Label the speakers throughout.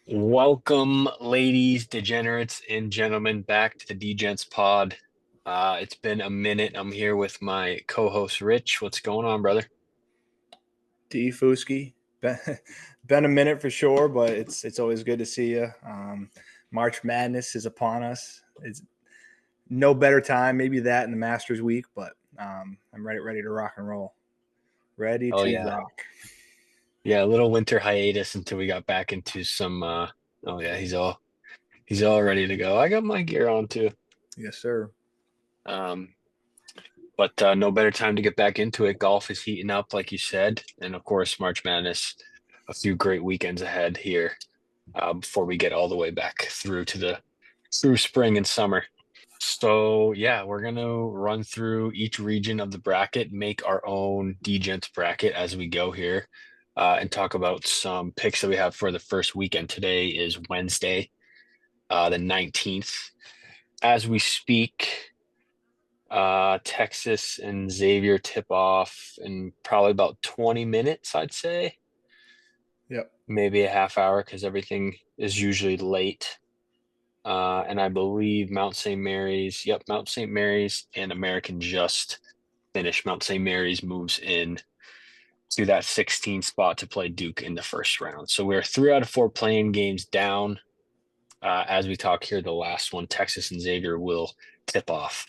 Speaker 1: Welcome, ladies, degenerates, and gentlemen, back to the DeGents pod. It's been a minute. I'm here with my co-host Rich. What's going on, brother?
Speaker 2: D Fuski. Been, been a minute for sure, but it's always good to see you. March Madness is upon us. It's no better time, maybe that in the Masters week, but I'm ready to rock and roll. Ready
Speaker 1: Oh
Speaker 2: to
Speaker 1: yeah,
Speaker 2: rock.
Speaker 1: yeah. A little winter hiatus until we got back into some. Oh yeah, he's all ready to go. I got my gear on too.
Speaker 2: Yes, sir.
Speaker 1: Um, but no better time to get back into it. Golf is heating up, like you said, and of course, March Madness. A few great weekends ahead here before we get all the way back through spring and summer. So yeah, we're gonna run through each region of the bracket, make our own DGents bracket as we go here, and talk about some picks that we have for the first weekend. Today is Wednesday, the 19th. As we speak, Texas and Xavier tip off in probably about 20 minutes, I'd say,
Speaker 2: Yep.
Speaker 1: maybe a half hour because everything is usually late. And I believe Mount St. Mary's, yep, Mount St. Mary's and American just finished. Mount St. Mary's moves in to that 16 spot to play Duke in the first round. So we're 3 out of 4 playing games down. As we talk here, the last one, Texas and Xavier will tip off.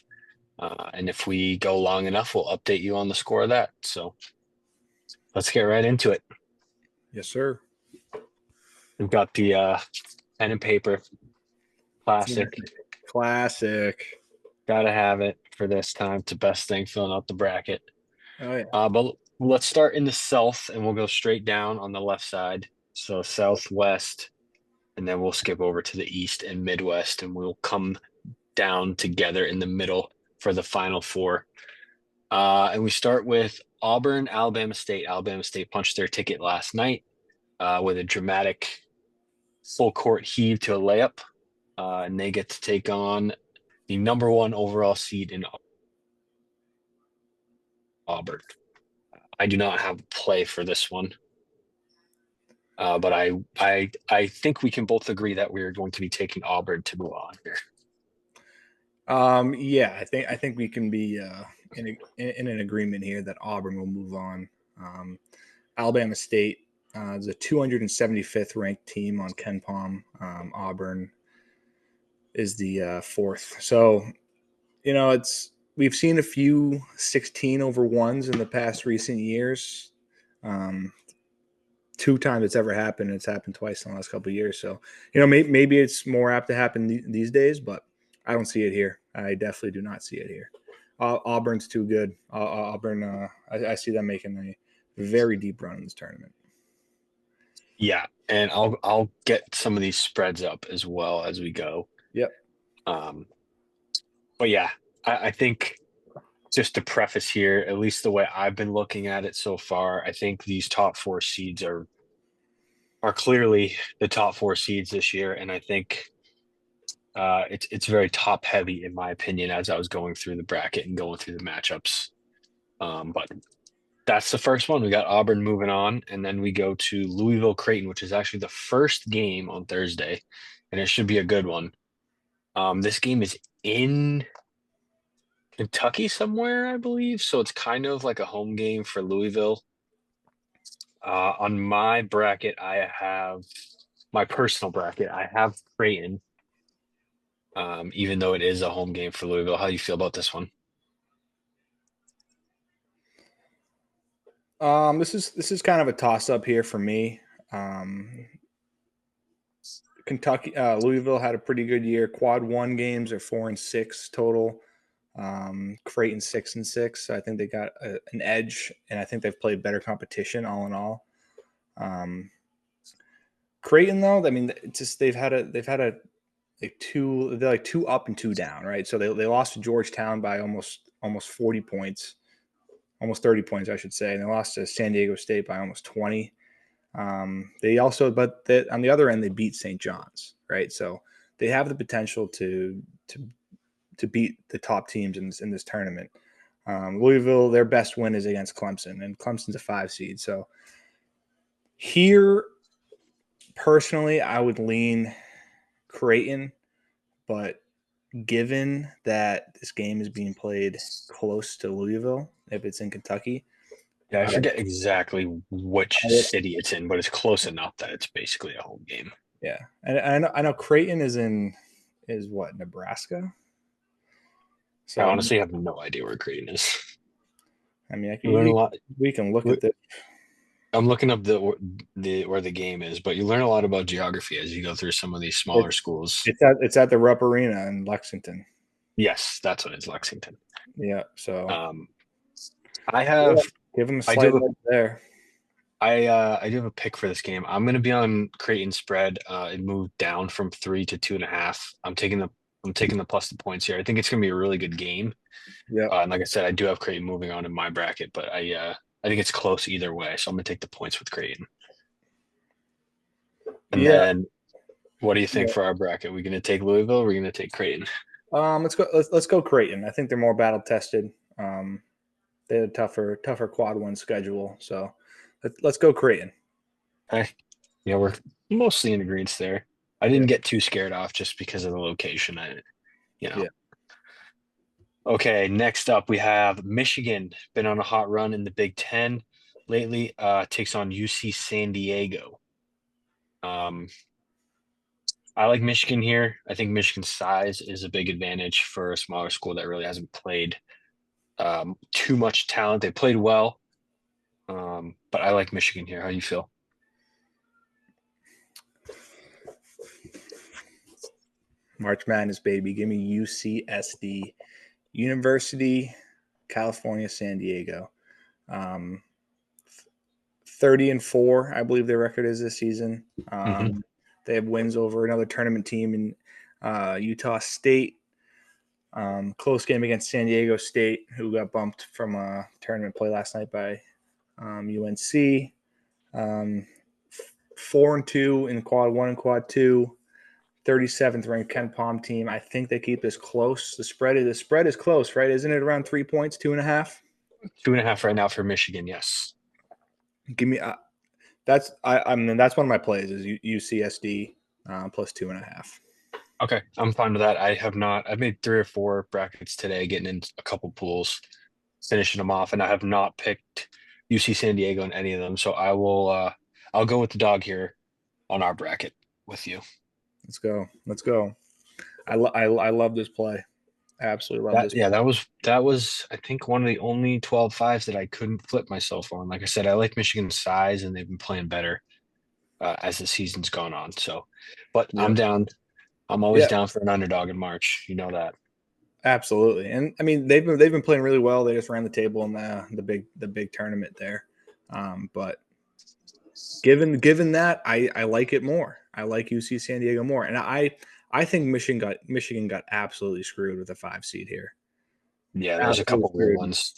Speaker 1: And if we go long enough, we'll update you on the score of that. So let's get right into it.
Speaker 2: Yes, sir.
Speaker 1: We've got the pen and paper, classic.
Speaker 2: Classic.
Speaker 1: Gotta have it for this time. It's the best thing filling out the bracket.
Speaker 2: Oh yeah.
Speaker 1: But let's start in the south and we'll go straight down on the left side. So southwest, and then we'll skip over to the east and midwest, and we'll come down together in the middle for the final four. And we start with Auburn, Alabama State. Alabama State punched their ticket last night with a dramatic full court heave to a layup, and they get to take on the number one overall seed in Auburn. I do not have a play for this one. But I think we can both agree that we're going to be taking Auburn to move on here.
Speaker 2: Yeah, I think we can be in an agreement here that Auburn will move on. Alabama State is a 275th ranked team on Ken Palm. Auburn is the fourth. So it's we've seen a few 16 over ones in the past recent years. Um, Two times it's ever happened. It's happened twice in the last couple of years. So maybe it's more apt to happen these days, but I don't see it here. I definitely do not see it here. Auburn's too good. Auburn, I see them making a very deep run in this tournament.
Speaker 1: Yeah, and I'll get some of these spreads up as well as we go.
Speaker 2: Yep.
Speaker 1: Um, but yeah, I think just to preface here, at least the way I've been looking at it so far, I think these top four seeds are clearly the top four seeds this year, and I think it's very top heavy in my opinion as I was going through the bracket and going through the matchups. But that's the first one. We got Auburn moving on, and then we go to Louisville Creighton, which is actually the first game on Thursday, and it should be a good one. This game is in Kentucky somewhere, I believe, so it's kind of like a home game for Louisville. On my bracket, I have my personal bracket. I have Creighton, even though it is a home game for Louisville. How do you feel about this one?
Speaker 2: This is kind of a toss up here for me. Um, Kentucky, Louisville had a pretty good year. Quad one games are 4-6 total. Creighton 6-6. So I think they got an edge, and I think they've played better competition all in all. Um, Creighton though, I mean, it's just they've had a they're like two up and two down, right? So they lost to Georgetown by almost 40 points, almost 30 points, I should say, and they lost to San Diego State by almost 20. They also, on the other end, they beat St. John's, right? So they have the potential to beat the top teams in this tournament. Louisville, their best win is against Clemson, and Clemson's a 5 seed. So here, personally, I would lean Creighton, but given that this game is being played close to Louisville, if it's in Kentucky,
Speaker 1: Yeah, I
Speaker 2: I,
Speaker 1: forget exactly which
Speaker 2: I would,
Speaker 1: city it's in, but it's close enough that it's basically a home game.
Speaker 2: yeah, and I know Creighton is what, Nebraska.
Speaker 1: I
Speaker 2: So
Speaker 1: honestly have no idea where Creighton is.
Speaker 2: I mean,
Speaker 1: You learn a lot.
Speaker 2: we can look at this.
Speaker 1: I'm looking up the where the game is, but you learn a lot about geography as you go through some of these smaller
Speaker 2: It's
Speaker 1: schools.
Speaker 2: it's at the Rupp Arena in Lexington.
Speaker 1: Yes, that's what it's Lexington.
Speaker 2: Yeah, so
Speaker 1: Um, I
Speaker 2: yeah,
Speaker 1: have
Speaker 2: give them a
Speaker 1: I do
Speaker 2: slight
Speaker 1: have
Speaker 2: edge there.
Speaker 1: I do have a pick for this game. I'm gonna be on Creighton spread. It moved down from 3 to 2.5. I'm taking the plus the points here. I think it's gonna be a really good game.
Speaker 2: Yeah,
Speaker 1: And like I said, I do have Creighton moving on in my bracket, but I think it's close either way. So I'm gonna take the points with Creighton. And
Speaker 2: yeah.
Speaker 1: then what do you think for our bracket? We gonna take Louisville or we gonna take Creighton?
Speaker 2: Let's go. Let's go Creighton. I think they're more battle tested. They had a tougher quad one schedule. So let's go Creighton.
Speaker 1: Okay. Yeah, we're mostly in agreement there. I
Speaker 2: Yeah,
Speaker 1: didn't get too scared off just because of the location. You know.
Speaker 2: yeah,
Speaker 1: Okay, next up we have Michigan. Been on a hot run in the Big Ten lately. Takes on UC San Diego. Um, I like Michigan here. I think Michigan's size is a big advantage for a smaller school that really hasn't played too much talent. They played well, but I like Michigan here. How do you feel?
Speaker 2: March Madness, baby. Give me UCSD, University, California, San Diego. Um, 30-4, I believe their record is this season.
Speaker 1: Hmm.
Speaker 2: They have wins over another tournament team in Utah State. Close game against San Diego State, who got bumped from a tournament play last night by UNC. 4-2 in quad one and quad two. 37th ranked Ken Palm team. I think they keep this close. The spread is close, right? Isn't it around 3 points, 2.5?
Speaker 1: 2.5 right now for Michigan. Yes.
Speaker 2: Give me I mean that's one of my plays is UCSD plus 2.5.
Speaker 1: Okay, I'm fine with that. I have not. I've made 3 or 4 brackets today, getting in a couple pools, finishing them off, and I have not picked UC San Diego in any of them. So I will. I'll go with the dog here on our bracket with you.
Speaker 2: Let's go. Let's go. I love this play. I absolutely love
Speaker 1: That
Speaker 2: this.
Speaker 1: yeah, that was I think one of the only 12-5s that I couldn't flip myself on. Like I said, I like Michigan's size, and they've been playing better as the season's gone on. So, but
Speaker 2: Yeah.
Speaker 1: I'm down. I'm always
Speaker 2: Yeah,
Speaker 1: down for an underdog in March. You know that.
Speaker 2: absolutely. And I mean they've been playing really well. They just ran the table in the big tournament there. But given that, I like it more. I like UC San Diego more. And I think Michigan got absolutely screwed with a 5 seed here.
Speaker 1: Yeah, there's a
Speaker 2: Absolutely
Speaker 1: couple weird
Speaker 2: screwed.
Speaker 1: ones.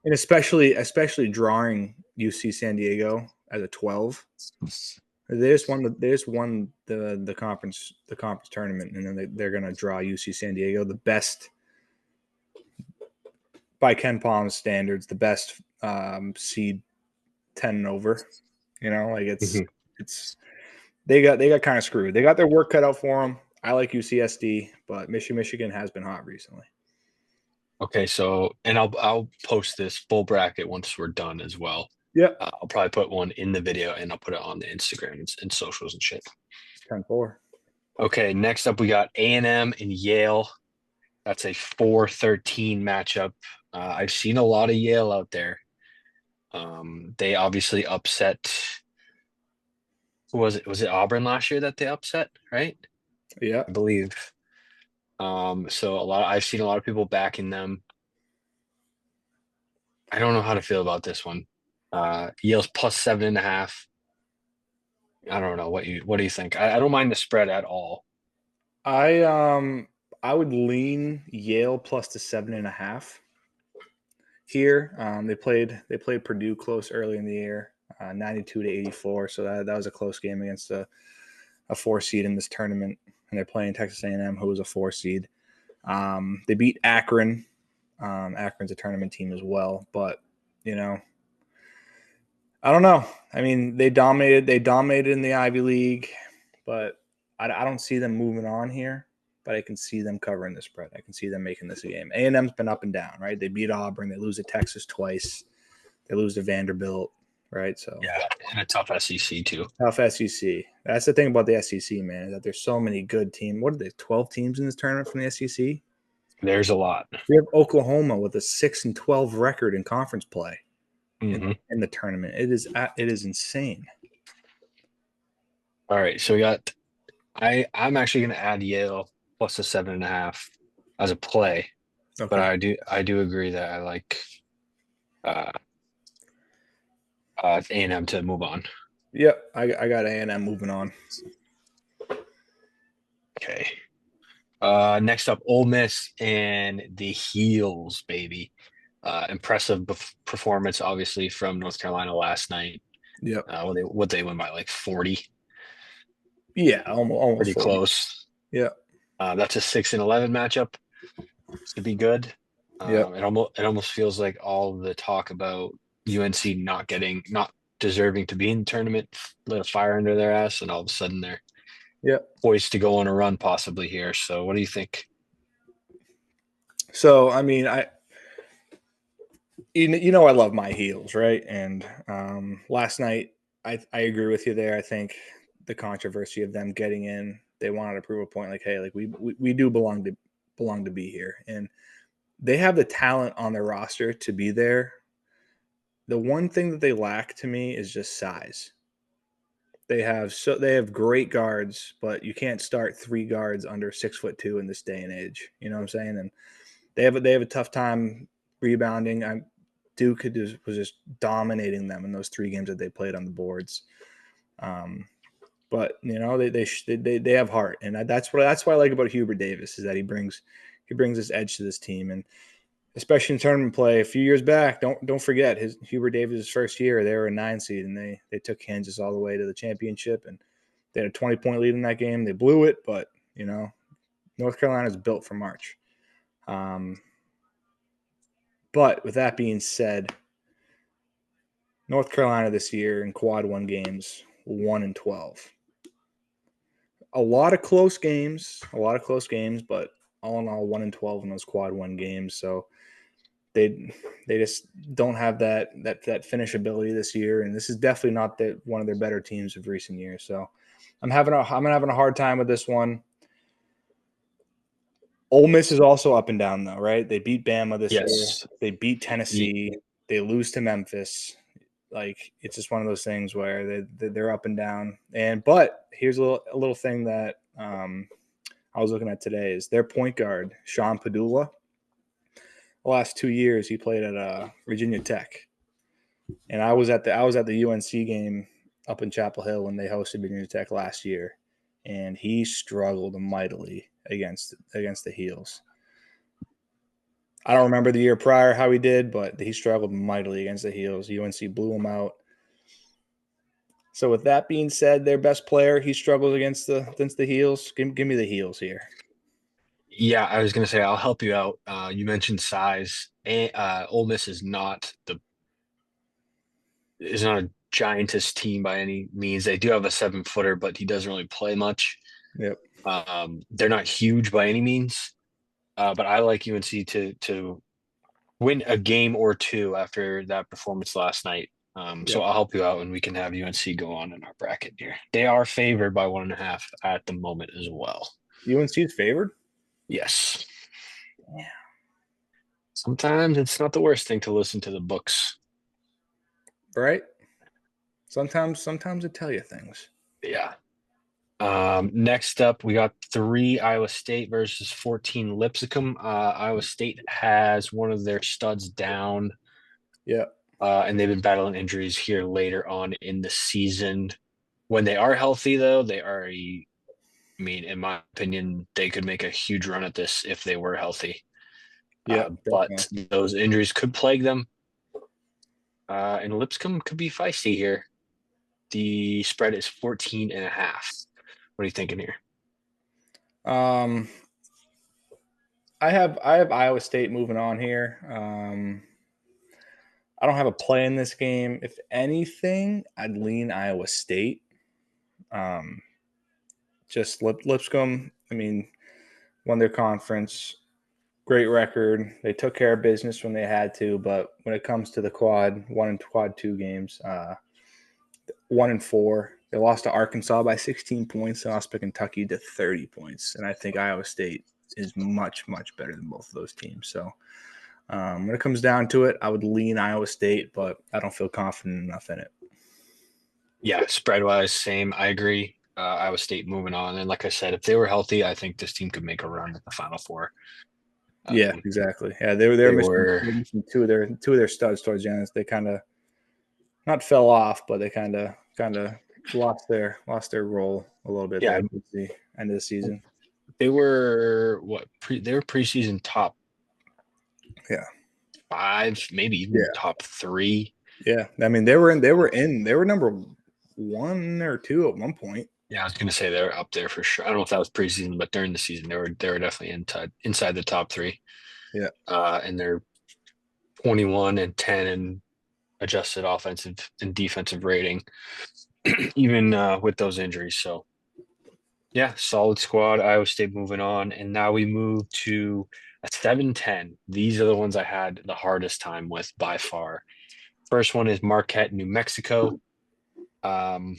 Speaker 2: And especially drawing UC San Diego as a 12. They just won the conference tournament, and then they're going to draw UC San Diego, the best by Ken Palm's standards, the best seed 10 and over. Like
Speaker 1: Mhm.
Speaker 2: it's they got kind of screwed. They got their work cut out for them. I like UCSD, but Michigan has been hot recently.
Speaker 1: Okay, so and I'll post this full bracket once we're done as well.
Speaker 2: Yep,
Speaker 1: I'll probably put one in the video and I'll put it on the Instagram and socials and shit.
Speaker 2: 10-4.
Speaker 1: Okay, next up we got A&M and Yale. That's a 4-13 matchup. I've seen a lot of Yale out there. They obviously upset. Who was it? Was it Auburn last year that they upset? Right,
Speaker 2: Yeah,
Speaker 1: I believe. So I've seen a lot of people backing them. I don't know how to feel about this one. Yale's plus 7.5. I don't know what do you think? I don't mind the spread at all.
Speaker 2: I um I would lean Yale plus the 7.5 here. They played Purdue close early in the year, 92-84. So that was a close game against a 4 seed in this tournament, and they're playing Texas A&M, who was a 4 seed. They beat Akron. Akron's a tournament team as well, but you know, I don't know. I mean, they dominated in the Ivy League. but I don't see them moving on here. But I can see them covering the spread. I can see them making this a game. A&M's been up and down, right? They beat Auburn. They lose to Texas twice. They lose to Vanderbilt, right? So
Speaker 1: Yeah, and a tough SEC too.
Speaker 2: tough SEC. That's the thing about the SEC, man, is that there's so many good teams. What are there, 12 teams in this tournament from the SEC?
Speaker 1: There's a lot.
Speaker 2: We have Oklahoma with a 6-12 record in conference play
Speaker 1: Hmm.
Speaker 2: in the tournament. It is insane.
Speaker 1: All right, so we got. I'm actually going to add Yale plus a 7.5 as a play, but
Speaker 2: Okay.
Speaker 1: I do agree that I like uh, A&M to move on.
Speaker 2: Yep. I got A&M moving on.
Speaker 1: Okay. Next up, Ole Miss and the Heels, baby. Impressive performance, obviously, from North Carolina last night.
Speaker 2: Yep.
Speaker 1: What they win by like 40,
Speaker 2: Yeah, almost
Speaker 1: pretty
Speaker 2: 40.
Speaker 1: close.
Speaker 2: Yep.
Speaker 1: That's a 6-11 matchup. Should be good.
Speaker 2: Yep.
Speaker 1: It almost feels like all the talk about UNC not deserving to be in the tournament lit a fire under their ass, and all of a sudden they're
Speaker 2: Yep.
Speaker 1: poised to go on a run possibly here. So what do you think?
Speaker 2: So, I mean, you know I love my heels, right? And last night, I agree with you there. I think the controversy of them getting in, they wanted to prove a point, like, hey, like we do belong to be here, and they have the talent on their roster to be there. The one thing that they lack to me is just size. They have great guards, but you can't start three guards under 6'2" in this day and age. You know what I'm saying? And they have a tough time rebounding. Duke was just dominating them in those three games that they played on the boards. But you know they have heart, and that's what I like about Hubert Davis is that he brings this edge to this team, and especially in tournament play. A few years back, don't forget his Hubert Davis' first year, they were a 9 seed, and they took Kansas all the way to the championship, and they had a 20-point lead in that game. They blew it, but you know North Carolina is built for March. Um, but with that being said, North Carolina this year in quad one games, 1-12. A lot of close games, but all in all, 1-12 in those quad one games. So they just don't have that finish ability this year, and this is definitely not one of their better teams of recent years. So I'm having a hard time with this one. Ole Miss is also up and down though, right? They beat Bama this year.
Speaker 1: Yes.
Speaker 2: They beat
Speaker 1: Ye-
Speaker 2: Tennessee. They lose to Memphis. Like it's just one of those things where they're up and down. But here's a little thing that I was looking at today is their point guard Sean Padula. The last 2 years he played at Virginia Tech, and I was at the UNC game up in Chapel Hill when they hosted Virginia Tech last year, and he struggled mightily against the Heels. I don't remember the year prior how he did, but he struggled mightily against the Heels. UNC blew him out. So with that being said, their best player he struggles against the Heels. Give me the Heels here.
Speaker 1: Yeah, I was gonna say I'll help you out. You mentioned size. Ole Miss is not a giantess team by any means. They do have a 7-footer, but he doesn't really play much.
Speaker 2: Yep.
Speaker 1: They're not huge by any means. But I like UNC to win a game or two after that performance last night. So
Speaker 2: Yep.
Speaker 1: I'll help you out, and we can have UNC go on in our bracket here. They are favored by 1.5 at the moment as well.
Speaker 2: UNC is favored.
Speaker 1: Yes.
Speaker 2: Yeah.
Speaker 1: Sometimes it's not the worst thing to listen to the books.
Speaker 2: Right. Sometimes they tell you things.
Speaker 1: Yeah. Next up, we got 3 Iowa State versus 14 Lipscomb. Iowa State has one of their studs down,
Speaker 2: Yeah.
Speaker 1: and they've been battling injuries here later on in the season. When they are healthy, though, I mean, in my opinion, they could make a huge run at this if they were healthy.
Speaker 2: Yeah.
Speaker 1: But
Speaker 2: Definitely.
Speaker 1: those injuries could plague them, and Lipscomb could be feisty here. The spread is 14.5. What are you thinking here?
Speaker 2: Um, I have Iowa State moving on here. I don't have a play in this game. If anything, I'd lean Iowa State. Um, just Lipscomb. I mean, won their conference, great record. They took care of business when they had to, but when it comes to the quad one and quad two games, 1-4. They lost to Arkansas by 16 points. They lost to Kentucky to 30 points, and I think Iowa State is much better than both of those teams. So when it comes down to it, I would lean Iowa State, but I don't feel confident enough in it.
Speaker 1: Yeah, spread wise, same. I agree. Iowa State moving on, and like I said, if they were healthy, I think this team could make a run at the Final Four.
Speaker 2: Yeah, exactly. Yeah, they were
Speaker 1: They
Speaker 2: missing,
Speaker 1: were,
Speaker 2: two of their studs towards the end. They kind of not fell off, but they kind of lost their role a little bit
Speaker 1: yeah,
Speaker 2: there at the end of the season.
Speaker 1: they were they were preseason top
Speaker 2: Yeah,
Speaker 1: 5, maybe even
Speaker 2: yeah,
Speaker 1: top 3.
Speaker 2: yeah. I mean, they were number 1 or 2 at one point.
Speaker 1: Yeah, I was gonna say they're up there for sure. I don't know if that was preseason, but during the season they were definitely inside the top 3.
Speaker 2: Yeah,
Speaker 1: And they're 21-10 in adjusted offensive and defensive rating, even with those injuries. So yeah, solid squad. Iowa State moving on, and now we move to a 7-10. These are the ones I had the hardest time with by far. First one is Marquette, New Mexico. Um,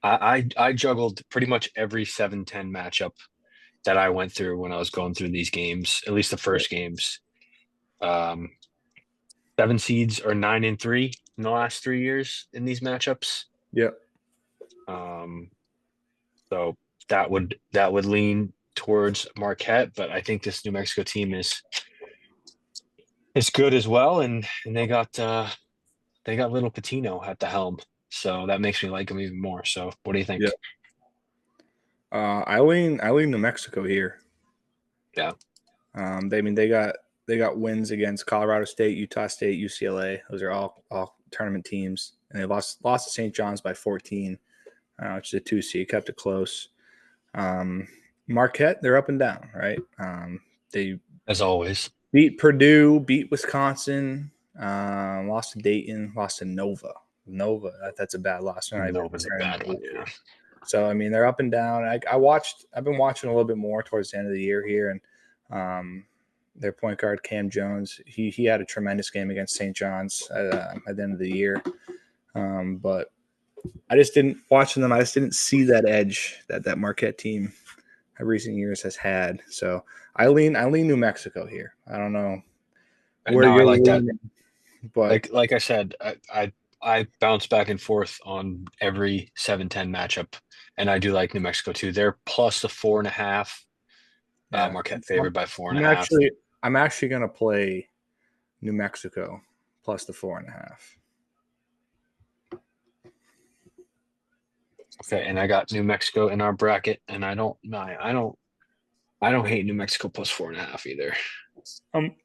Speaker 1: I juggled pretty much every 7-10 matchup that I went through when I was going through these games, at least the first games. Um, 7 seeds are 9-3 in the last 3 years in these matchups.
Speaker 2: yeah,
Speaker 1: Um, so that would lean towards Marquette, but I think this New Mexico team is good as well, and they got little Patino at the helm, so that makes me like them even more. So, what do you think?
Speaker 2: yeah. I lean New Mexico here.
Speaker 1: Yeah,
Speaker 2: They got wins against Colorado State, Utah State, UCLA. Those are all tournament teams, and they lost to St. John's by 14, which is a 2 seed. Kept it close. Um, Marquette, they're up and down, right? They
Speaker 1: as always.
Speaker 2: beat Purdue, beat Wisconsin, lost to Dayton, lost to Nova. Nova, that's a bad loss.
Speaker 1: No, was a bad one. Yeah.
Speaker 2: So I mean, they're up and down. I've been watching a little bit more towards the end of the year here, and their point guard Cam Jones, he had a tremendous game against St. John's at the end of the year. But I just didn't watching them. I just didn't see that edge that Marquette team in recent years has had. So I lean New Mexico here. I don't know
Speaker 1: And
Speaker 2: where
Speaker 1: no, I
Speaker 2: you're
Speaker 1: like that.
Speaker 2: leaning, but
Speaker 1: Like I said, I bounce back and forth on every 7-10 matchup, and I do like New Mexico too. They're plus the 4.5.
Speaker 2: yeah,
Speaker 1: Marquette favored by four and
Speaker 2: I'm
Speaker 1: a half.
Speaker 2: actually I'm actually gonna play New Mexico plus the 4.5.
Speaker 1: Okay, and I got New Mexico in our bracket, and I don't hate New Mexico plus 4.5 either.
Speaker 2: I'm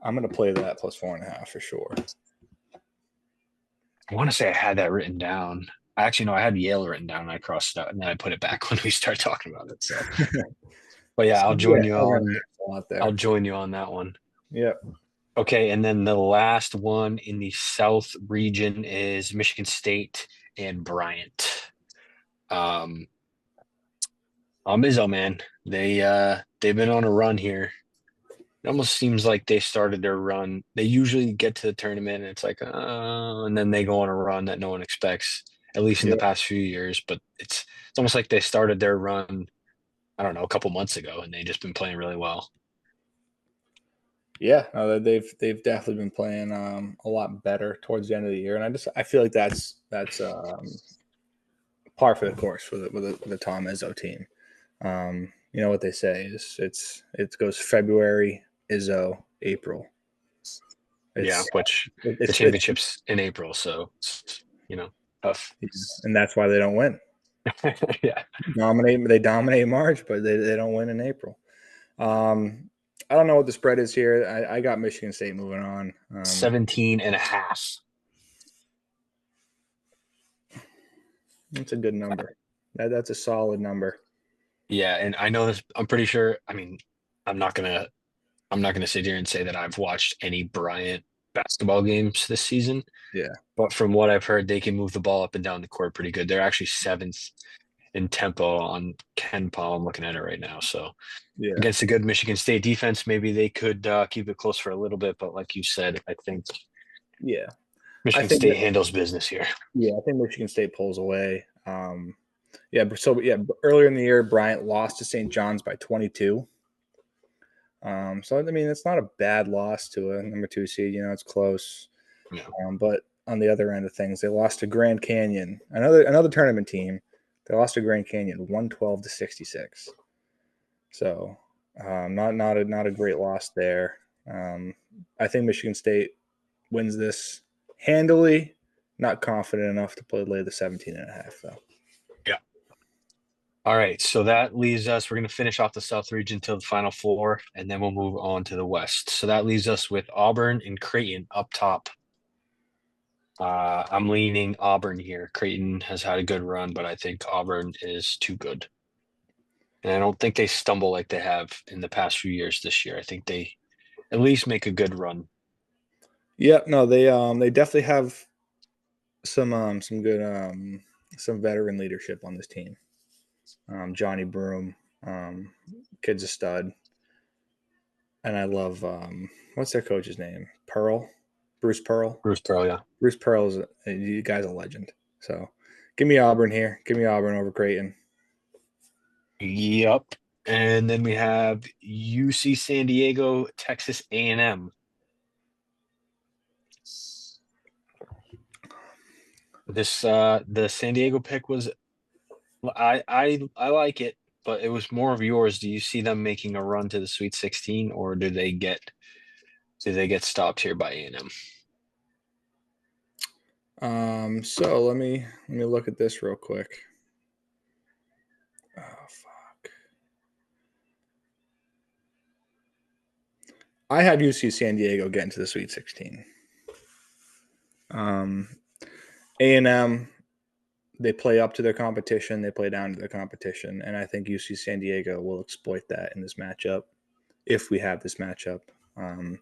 Speaker 2: gonna play that plus 4.5 for sure.
Speaker 1: I want to say I had that written down. Actually, no, I had Yale written down. And I crossed it out, and then I put it back when we started talking about it. So, but yeah, I'll join you on. I'll join you on that one.
Speaker 2: Yep.
Speaker 1: Okay, and then the last one in the South region is Michigan State and Bryant. Izzo, man, they've been on a run here. It almost seems like they started their run. They usually get to the tournament and it's like, and then they go on a run that no one expects, at least in the
Speaker 2: Yep.
Speaker 1: past few years. But it's almost like they started their run, I don't know, a couple months ago, and they just been playing really well.
Speaker 2: Yeah, no, they've definitely been playing a lot better towards the end of the year, and I feel like that's par for the course for the Tom Izzo team. You know what they say is it goes February, Izzo, April.
Speaker 1: Yeah, which the
Speaker 2: It's
Speaker 1: championship's in April, so it's, tough.
Speaker 2: and that's why they don't win.
Speaker 1: Yeah.
Speaker 2: They dominate March, but they don't win in April. I don't know what the spread is here. I got Michigan State moving on.
Speaker 1: 17.5.
Speaker 2: That's a good number. That's a solid number.
Speaker 1: Yeah, and I know this. I'm pretty sure. I mean, I'm not gonna sit here and say that I've watched any Bryant basketball games this season.
Speaker 2: Yeah.
Speaker 1: But from what I've heard, they can move the ball up and down the court pretty good. They're actually 7th in tempo on Ken Paul. I'm looking at it right now. So
Speaker 2: Yeah,
Speaker 1: against a good Michigan State defense, maybe they could keep it close for a little bit. But like you said, I think
Speaker 2: yeah. I
Speaker 1: Michigan
Speaker 2: think
Speaker 1: State
Speaker 2: that
Speaker 1: handles business here.
Speaker 2: yeah, I think Michigan State pulls away. Yeah, so yeah, earlier in the year, Bryant lost to St. John's by 22. So I mean, it's not a bad loss to a number two seed. You know, it's close.
Speaker 1: Yeah.
Speaker 2: But on the other end of things, they lost to Grand Canyon, another tournament team. They lost to Grand Canyon, 112 to 66. So not a great loss there. I think Michigan State wins this handily. Not confident enough to lay the 17 and a half though.
Speaker 1: Yeah. All right. So that leaves us, we're going to finish off the South region till the final four, and then we'll move on to the West. So that leaves us with Auburn and Creighton up top. I'm leaning Auburn here. Creighton has had a good run, but I think Auburn is too good. And I don't think they stumble like they have in the past few years this year. I think they at least make a good run.
Speaker 2: Yeah, no, they definitely have some good some veteran leadership on this team. Johnny Broom, kid's a stud, and I love what's their coach's name? Pearl, Bruce Pearl.
Speaker 1: Bruce Pearl, yeah.
Speaker 2: Bruce Pearl is you guy's a legend. So give me Auburn here. Give me Auburn over Creighton.
Speaker 1: Yep. And then we have UC San Diego, Texas A&M. This the San Diego pick was I like it, but it was more of yours. Do you see them making a run to the Sweet 16, or do they get stopped here by A&M?
Speaker 2: So let me look at this real quick. Oh fuck. I have UC San Diego getting to the Sweet 16. Um, A&M, they play up to their competition, they play down to their competition, and I think UC San Diego will exploit that in this matchup if we have this matchup. Um,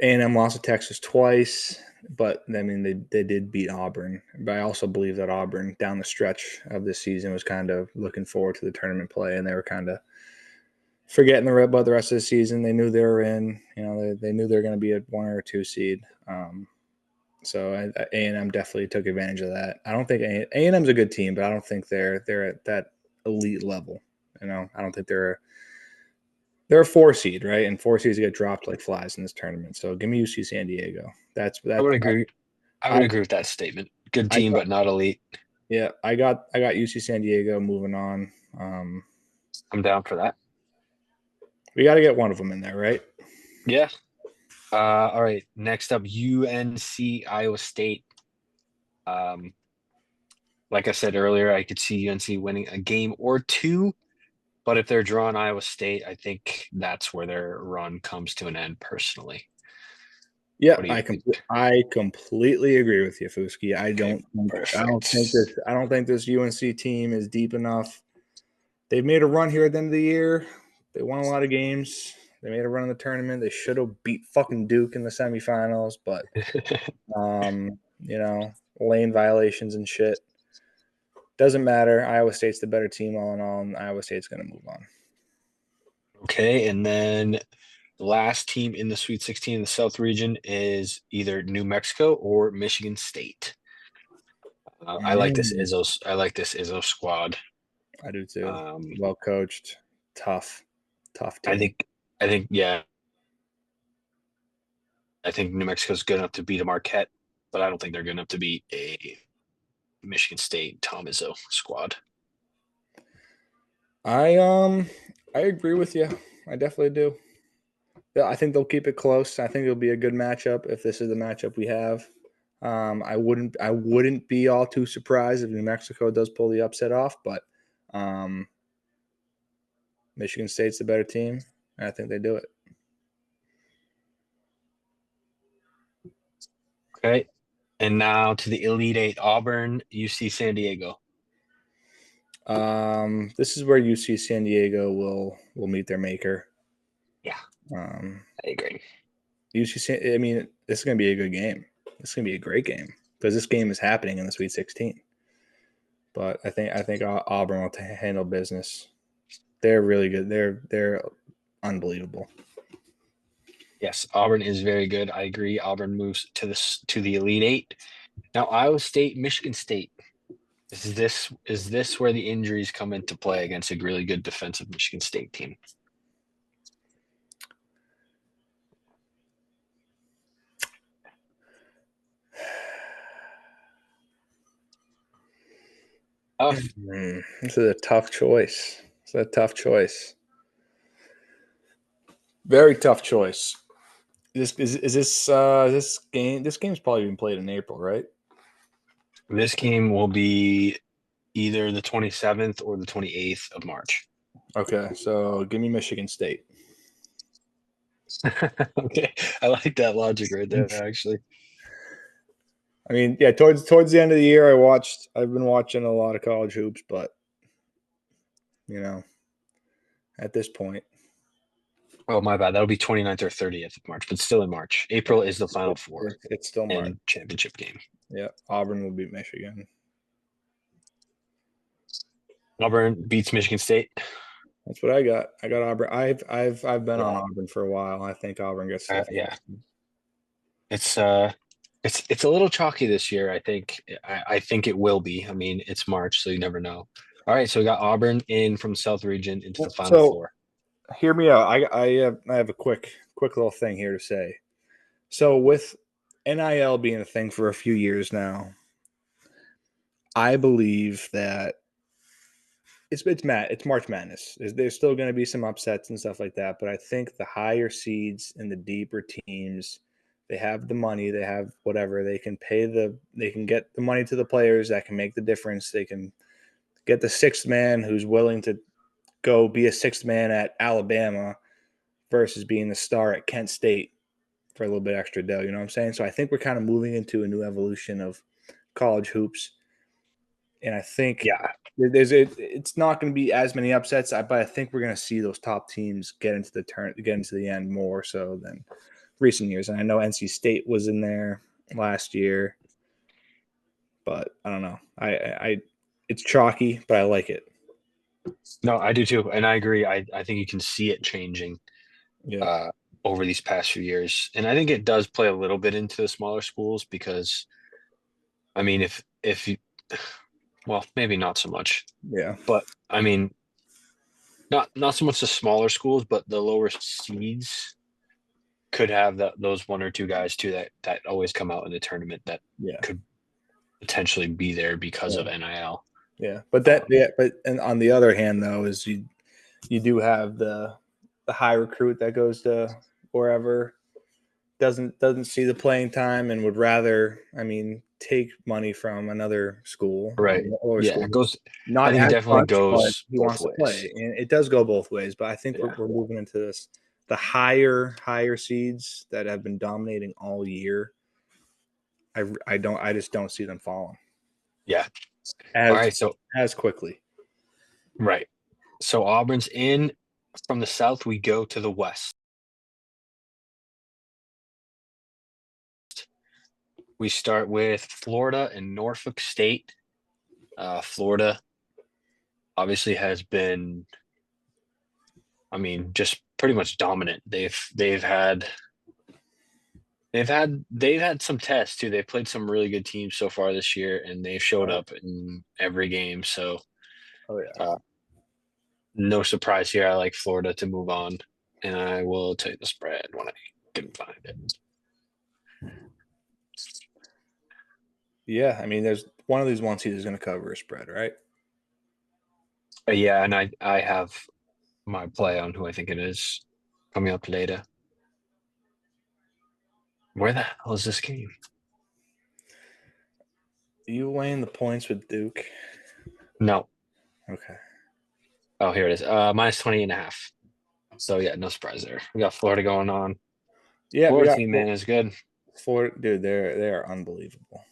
Speaker 2: A&M lost to Texas twice, but I mean they did beat Auburn. But I also believe that Auburn down the stretch of this season was kind of looking forward to the tournament play, and they were kind of forgetting about the rest of the season. They knew they were in. You know, they knew they were going to be a one or a two seed. So A&M definitely took advantage of that. I don't think A&M's a good team, but I don't think they're at that elite level. You know, I don't think they're a four seed, right? And four seeds get dropped like flies in this tournament. So give me UC San Diego. That's
Speaker 1: I
Speaker 2: that.
Speaker 1: would agree. I
Speaker 2: I
Speaker 1: would agree with that statement. Good
Speaker 2: I
Speaker 1: team,
Speaker 2: got
Speaker 1: but not elite.
Speaker 2: yeah. I got UC San Diego moving on.
Speaker 1: I'm down for that.
Speaker 2: We got to get one of them in there, right?
Speaker 1: Yeah. All right. Next up, UNC Iowa State. Um, like I said earlier, I could see UNC winning a game or two, but if they're drawing Iowa State, I think that's where their run comes to an end personally.
Speaker 2: Yeah,
Speaker 1: What do you think?
Speaker 2: I completely agree with you, Fuski.
Speaker 1: Okay, perfect.
Speaker 2: I don't think this UNC team is deep enough. They've made a run here at the end of the year. They won a lot of games. They made a run in the tournament. They should have beat fucking Duke in the semifinals, but you know, lane violations and shit. Doesn't matter. Iowa State's the better team all in all, and Iowa State's going to move on.
Speaker 1: Okay, and then the last team in the Sweet 16 in the South region is either New Mexico or Michigan State. I like this
Speaker 2: Mm,
Speaker 1: Izzo. I like this Izzo squad.
Speaker 2: I do too.
Speaker 1: Um,
Speaker 2: Well coached, tough, tough
Speaker 1: I
Speaker 2: team.
Speaker 1: think, I think, yeah, I think New Mexico's good enough to beat a Marquette, but I don't think they're good enough to beat a Michigan State Tom Izzo squad.
Speaker 2: I um I agree with you. I definitely do. Yeah, I think they'll keep it close. I think it'll be a good matchup if this is the matchup we have. I wouldn't be all too surprised if New Mexico does pull the upset off, but um, Michigan State's the better team, and I think they do it.
Speaker 1: Okay, and now to the Elite Eight: Auburn, UC San Diego.
Speaker 2: This is where UC San Diego will meet their maker.
Speaker 1: Yeah,
Speaker 2: Um,
Speaker 1: I agree.
Speaker 2: UC San, I mean, this is going to be a good game. This is going to be a great game because this game is happening in the Sweet 16. but I think Auburn will handle business. They're really good. They're unbelievable.
Speaker 1: Yes, Auburn is very good. I agree. Auburn moves to the Elite Eight. Now, Iowa State, Michigan State. Is this where the injuries come into play against a really good defensive Michigan State team? Tough.
Speaker 2: This is a tough choice. It's a tough choice. Very tough choice. This game? This game's probably been played in April, right?
Speaker 1: This game will be either the 27th or the 28th of March.
Speaker 2: Okay, so give me Michigan State.
Speaker 1: Okay, I like that logic right there, actually.
Speaker 2: I mean, yeah, towards the end of the year, I've been watching a lot of college hoops, but you know, at this point,
Speaker 1: Oh, my bad. That'll be 29th or 30th of March, but still in March. April is the Final Four
Speaker 2: it's still March.
Speaker 1: and championship game.
Speaker 2: Yeah, Auburn will beat Michigan.
Speaker 1: Auburn beats Michigan State.
Speaker 2: That's what I got. I got Auburn. I've been on
Speaker 1: Yeah,
Speaker 2: Auburn for a while. I think Auburn gets to the
Speaker 1: yeah.
Speaker 2: finals.
Speaker 1: It's it's a little chalky this year. I think it will be. I mean, it's March, so you never know. All right, so we got Auburn in from South Region into the Final
Speaker 2: So
Speaker 1: Four.
Speaker 2: hear me out. I have a quick little thing here to say. So with NIL being a thing for a few years now, I believe that it's March Madness. There's still going to be some upsets and stuff like that, but I think the higher seeds and the deeper teams, they have the money, they have whatever, they can get the money to the players that can make the difference. They can get the sixth man who's willing to go be a sixth man at Alabama versus being the star at Kent State for a little bit extra dough. You know what I'm saying? So I think we're kind of moving into a new evolution of college hoops, and I think
Speaker 1: Yeah,
Speaker 2: it's not going to be as many upsets, but I think we're going to see those top teams get into the end more so than recent years. And I know NC State was in there last year, but I don't know. I it's chalky, but I like it.
Speaker 1: no, I do too, and I agree. I think you can see it changing
Speaker 2: Yeah,
Speaker 1: uh, over these past few years, and I think it does play a little bit into the smaller schools because I mean, if you, well, maybe not so much,
Speaker 2: yeah,
Speaker 1: but I mean, not so much the smaller schools, but the lower seeds could have those one or two guys too that always come out in the tournament that
Speaker 2: yeah.
Speaker 1: could potentially be there because of
Speaker 2: Yeah.
Speaker 1: NIL.
Speaker 2: Yeah, but
Speaker 1: Um,
Speaker 2: and on the other hand, though, is you do have the high recruit that goes to wherever doesn't see the playing time and would rather, I mean, take money from another school,
Speaker 1: right.
Speaker 2: lower
Speaker 1: Yeah,
Speaker 2: school,
Speaker 1: it goes. I
Speaker 2: not
Speaker 1: think it
Speaker 2: as
Speaker 1: definitely
Speaker 2: much, but
Speaker 1: goes
Speaker 2: he
Speaker 1: both
Speaker 2: wants to
Speaker 1: ways.
Speaker 2: play, and it does go both ways. But I think
Speaker 1: Yeah.
Speaker 2: we're moving into this. The higher seeds that have been dominating all year, I just don't see them falling
Speaker 1: Yeah. All
Speaker 2: as
Speaker 1: right. So
Speaker 2: as quickly.
Speaker 1: right. So Auburn's in from the south. We go to the west. We start with Florida and Norfolk State. Florida obviously has been, I mean, just pretty much dominant. They've had some tests too. They've played some really good teams so far this year, and they've showed
Speaker 2: Oh,
Speaker 1: up in every game. So
Speaker 2: oh yeah.
Speaker 1: uh, no surprise here. I like Florida to move on, and I will take the spread when I can find it.
Speaker 2: Yeah, I mean, there's one of these one seeds is going to cover a spread, right?
Speaker 1: Yeah, and I have my play on who I think it is coming up later. Where the hell is this game?
Speaker 2: You laying the points with Duke?
Speaker 1: No.
Speaker 2: Okay.
Speaker 1: Oh, here it is. Minus 20.5. So yeah, no surprise there. We got Florida going on.
Speaker 2: Yeah, we
Speaker 1: Florida
Speaker 2: got
Speaker 1: team, man, is good.
Speaker 2: Florida, dude. They are unbelievable.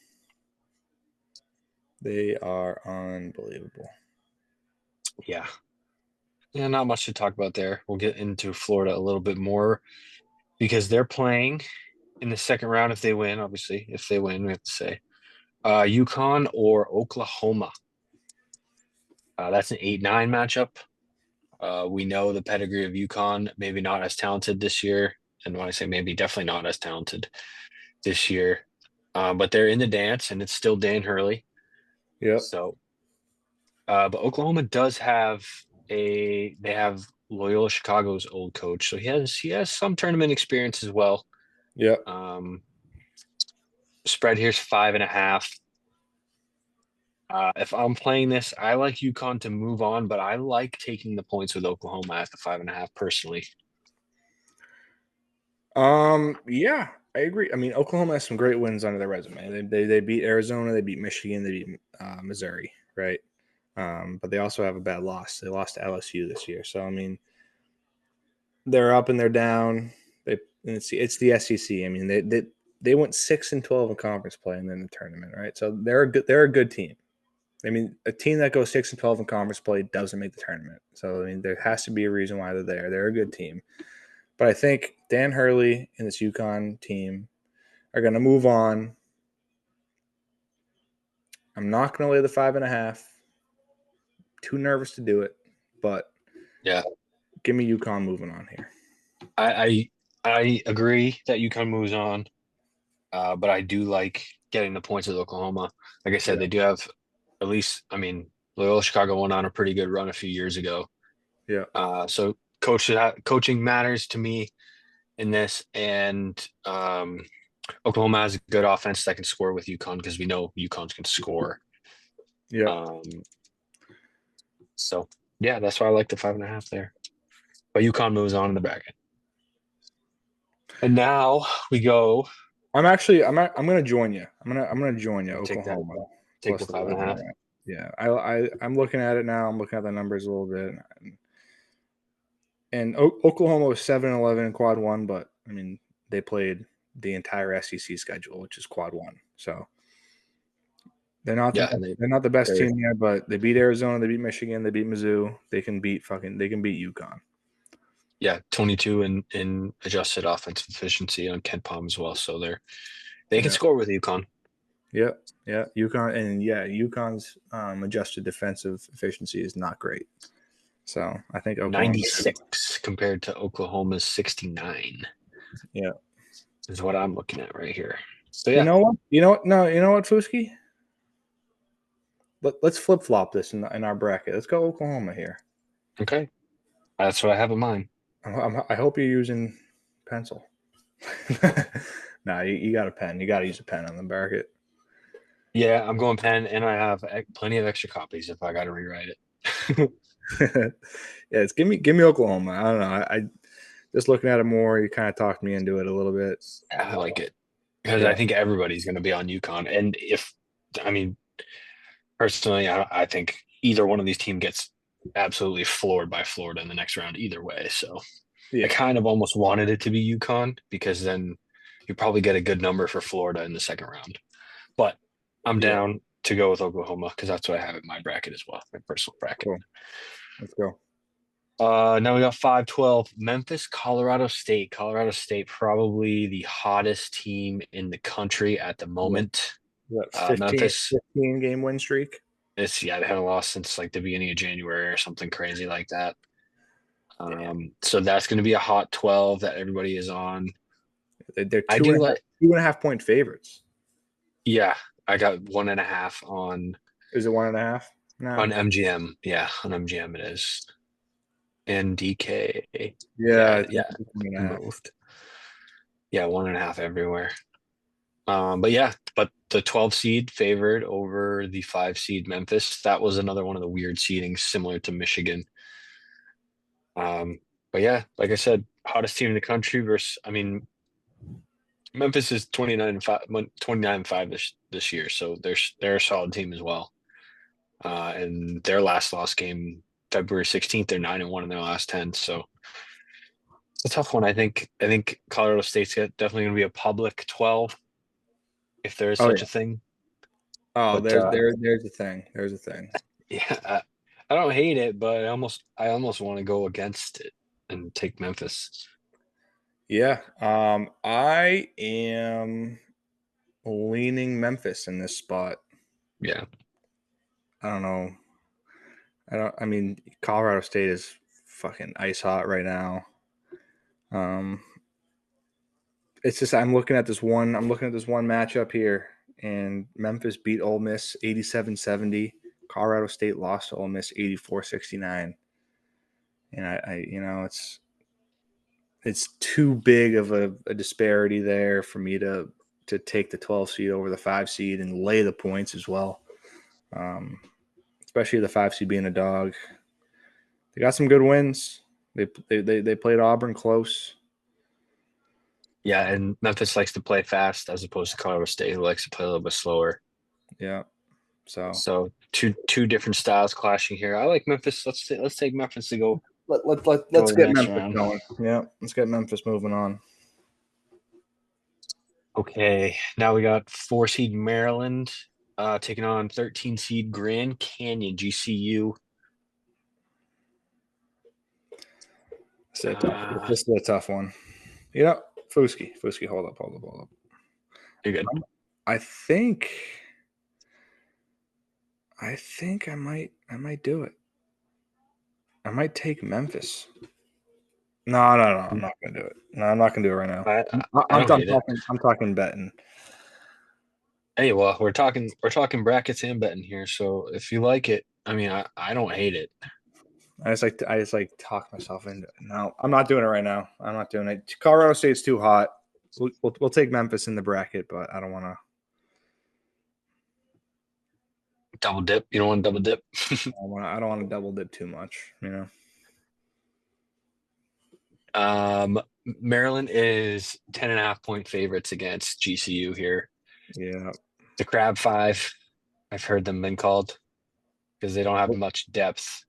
Speaker 2: They are unbelievable.
Speaker 1: Yeah. Yeah, not much to talk about there. We'll get into Florida a little bit more because they're playing in the second round if they win, obviously. If they win, we have to say. UConn or Oklahoma. That's an 8-9 matchup. We know the pedigree of UConn, maybe not as talented this year. And when I say maybe, definitely not as talented this year. But they're in the dance, and it's still Dan Hurley.
Speaker 2: Yep.
Speaker 1: So, but Oklahoma does have they have Loyola Chicago's old coach, so he has some tournament experience as well.
Speaker 2: Yep.
Speaker 1: Um, Spread here's 5.5. If I'm playing this, I like UConn to move on, but I like taking the points with Oklahoma at the 5.5 personally.
Speaker 2: Yeah, I agree. I mean, Oklahoma has some great wins under their resume. They beat Arizona, they beat Michigan, they beat Missouri, right? But they also have a bad loss. They lost to LSU this year. So I mean, they're up and they're down. It's the SEC. I mean, they went 6-12 in conference play and then the tournament, right? So they're a good team. I mean, a team that goes 6-12 in conference play doesn't make the tournament. So I mean, there has to be a reason why they're there. They're a good team. But I think Dan Hurley and this UConn team are going to move on. I'm not going to lay the 5.5. Too nervous to do it, but
Speaker 1: Yeah,
Speaker 2: give me UConn moving on here.
Speaker 1: I I agree that UConn moves on, but I do like getting the points with Oklahoma. Like I said,
Speaker 2: Yeah,
Speaker 1: they do have at least. I mean, Loyola Chicago went on a pretty good run a few years ago.
Speaker 2: yeah,
Speaker 1: So coaching matters to me in this, and Oklahoma has a good offense that can score with UConn because we know UConn can score.
Speaker 2: yeah.
Speaker 1: Um, so yeah, that's why I like the 5.5 there. But UConn moves on in the bracket, and now we go.
Speaker 2: I'm going to join you. I'm going to join you.
Speaker 1: You take that,
Speaker 2: Oklahoma
Speaker 1: take
Speaker 2: plus
Speaker 1: the
Speaker 2: the
Speaker 1: five and
Speaker 2: five
Speaker 1: a
Speaker 2: and a
Speaker 1: half.
Speaker 2: half. Yeah, I'm looking at it now. I'm looking at the numbers a little bit, and Oklahoma was 7-11 in quad one, but I mean they played the entire SEC schedule, which is quad one. So
Speaker 1: Yeah, and they
Speaker 2: they're not the best
Speaker 1: they're
Speaker 2: team there, but they beat Arizona, they beat Michigan, they beat Mizzou. They can beat UConn.
Speaker 1: yeah 22 in adjusted offensive efficiency on Ken Palm as well. So they can
Speaker 2: Yeah,
Speaker 1: score with UConn.
Speaker 2: yeah, yeah. UConn and yeah, UConn's adjusted defensive efficiency is not great. So I think Oklahoma.
Speaker 1: 96 compared to Oklahoma's 69
Speaker 2: Yeah.
Speaker 1: is what I'm looking at right here. So
Speaker 2: You
Speaker 1: yeah,
Speaker 2: know what? You know what? No, you know what, Fuski? Let's flip flop this in our bracket. Let's go Oklahoma here.
Speaker 1: okay, that's what I have in mind.
Speaker 2: I hope you're using pencil. Nah, you got a pen. You got to use a pen on the bracket.
Speaker 1: Yeah, I'm going pen, and I have plenty of extra copies if I got to rewrite it.
Speaker 2: Yeah, it's give me Oklahoma. I don't know. I just looking at it more. You kind of talked me into it a little bit.
Speaker 1: I like it because I
Speaker 2: Yeah,
Speaker 1: think everybody's going to be on UConn, and if I mean personally, I think either one of these teams gets absolutely floored by Florida in the next round either way. So I
Speaker 2: yeah,
Speaker 1: kind of almost wanted it to be UConn because then you probably get a good number for Florida in the second round. But I'm
Speaker 2: yeah.
Speaker 1: down to go with Oklahoma because that's what I have in my bracket as well, my personal bracket.
Speaker 2: Cool. Let's go.
Speaker 1: Now we got 5-12 Memphis, Colorado State. Colorado State, probably the hottest team in the country at the
Speaker 2: Yeah,
Speaker 1: moment.
Speaker 2: that
Speaker 1: Memphis
Speaker 2: 15 game win streak.
Speaker 1: yeah, they haven't lost since like the beginning of January or something crazy like that.
Speaker 2: Damn.
Speaker 1: So that's going to be a hot 12 that everybody is on.
Speaker 2: They're
Speaker 1: I
Speaker 2: two
Speaker 1: do
Speaker 2: and a half
Speaker 1: like,
Speaker 2: 2.5 point favorites.
Speaker 1: yeah, I got 1.5
Speaker 2: Is it 1.5 now?
Speaker 1: on MGM. Yeah, on MGM it is. And DK,
Speaker 2: Yeah,
Speaker 1: yeah,
Speaker 2: I think
Speaker 1: yeah,
Speaker 2: it's 1.5.
Speaker 1: moved. Yeah, 1.5 everywhere. But the 12 seed favored over the 5 seed Memphis. That was another one of the weird seedings, similar to Michigan. But yeah, like I said, hottest team in the country versus, I mean, Memphis is 29-5 this year, so they're a solid team as well. And their last loss game, February 16th, they're 9-1 in their last 10. So it's a tough one. I think Colorado State's definitely going to be a public 12 if there is
Speaker 2: Oh
Speaker 1: such
Speaker 2: yeah.
Speaker 1: a thing.
Speaker 2: Oh,
Speaker 1: But
Speaker 2: there's a thing. There's a thing.
Speaker 1: yeah, I don't hate it, but I almost want to go against it and take Memphis.
Speaker 2: Yeah. I am leaning Memphis in this spot.
Speaker 1: Yeah.
Speaker 2: I don't know. I don't. I mean, Colorado State is fucking ice hot right now. Um, it's just I'm looking at this one. I'm looking at this one matchup here, and Memphis beat Ole Miss 87-70. Colorado State lost to Ole Miss 84-69. And it's too big of a disparity there for me to take the 12 seed over the 5 seed and lay the points as well. Um, Especially the 5 seed being a dog. They got some good wins. They played Auburn close.
Speaker 1: Yeah, and Memphis likes to play fast as opposed to Colorado State, who likes to play a little bit slower.
Speaker 2: Yeah. So
Speaker 1: So two different styles clashing here. I like Memphis. Let's take Memphis to go
Speaker 2: let's
Speaker 1: to the
Speaker 2: get
Speaker 1: next
Speaker 2: Memphis
Speaker 1: round.
Speaker 2: going. Yeah, let's get Memphis moving on.
Speaker 1: Okay, now we got 4 seed Maryland taking on 13 seed Grand Canyon GCU. Uh,
Speaker 2: This is a tough one. You know, Fuski, hold up.
Speaker 1: you're good.
Speaker 2: I think I might do it. I might take Memphis. No, I'm not gonna do it. No, I'm not gonna do it right now.
Speaker 1: I I
Speaker 2: I'm
Speaker 1: don't hate it.
Speaker 2: talking betting.
Speaker 1: Hey, well, we're talking brackets and betting here, so if you like it, I mean, I don't hate it.
Speaker 2: I just like talk myself into it. No, I'm not doing it right now. I'm not doing it. Colorado State's too hot. We'll take Memphis in the bracket, but I don't want to.
Speaker 1: Double dip. You don't want to double dip.
Speaker 2: I don't want to double dip too much. You know.
Speaker 1: Maryland is 10.5 point favorites against GCU here.
Speaker 2: Yeah.
Speaker 1: The Crab Five, I've heard them been called because they don't have much depth.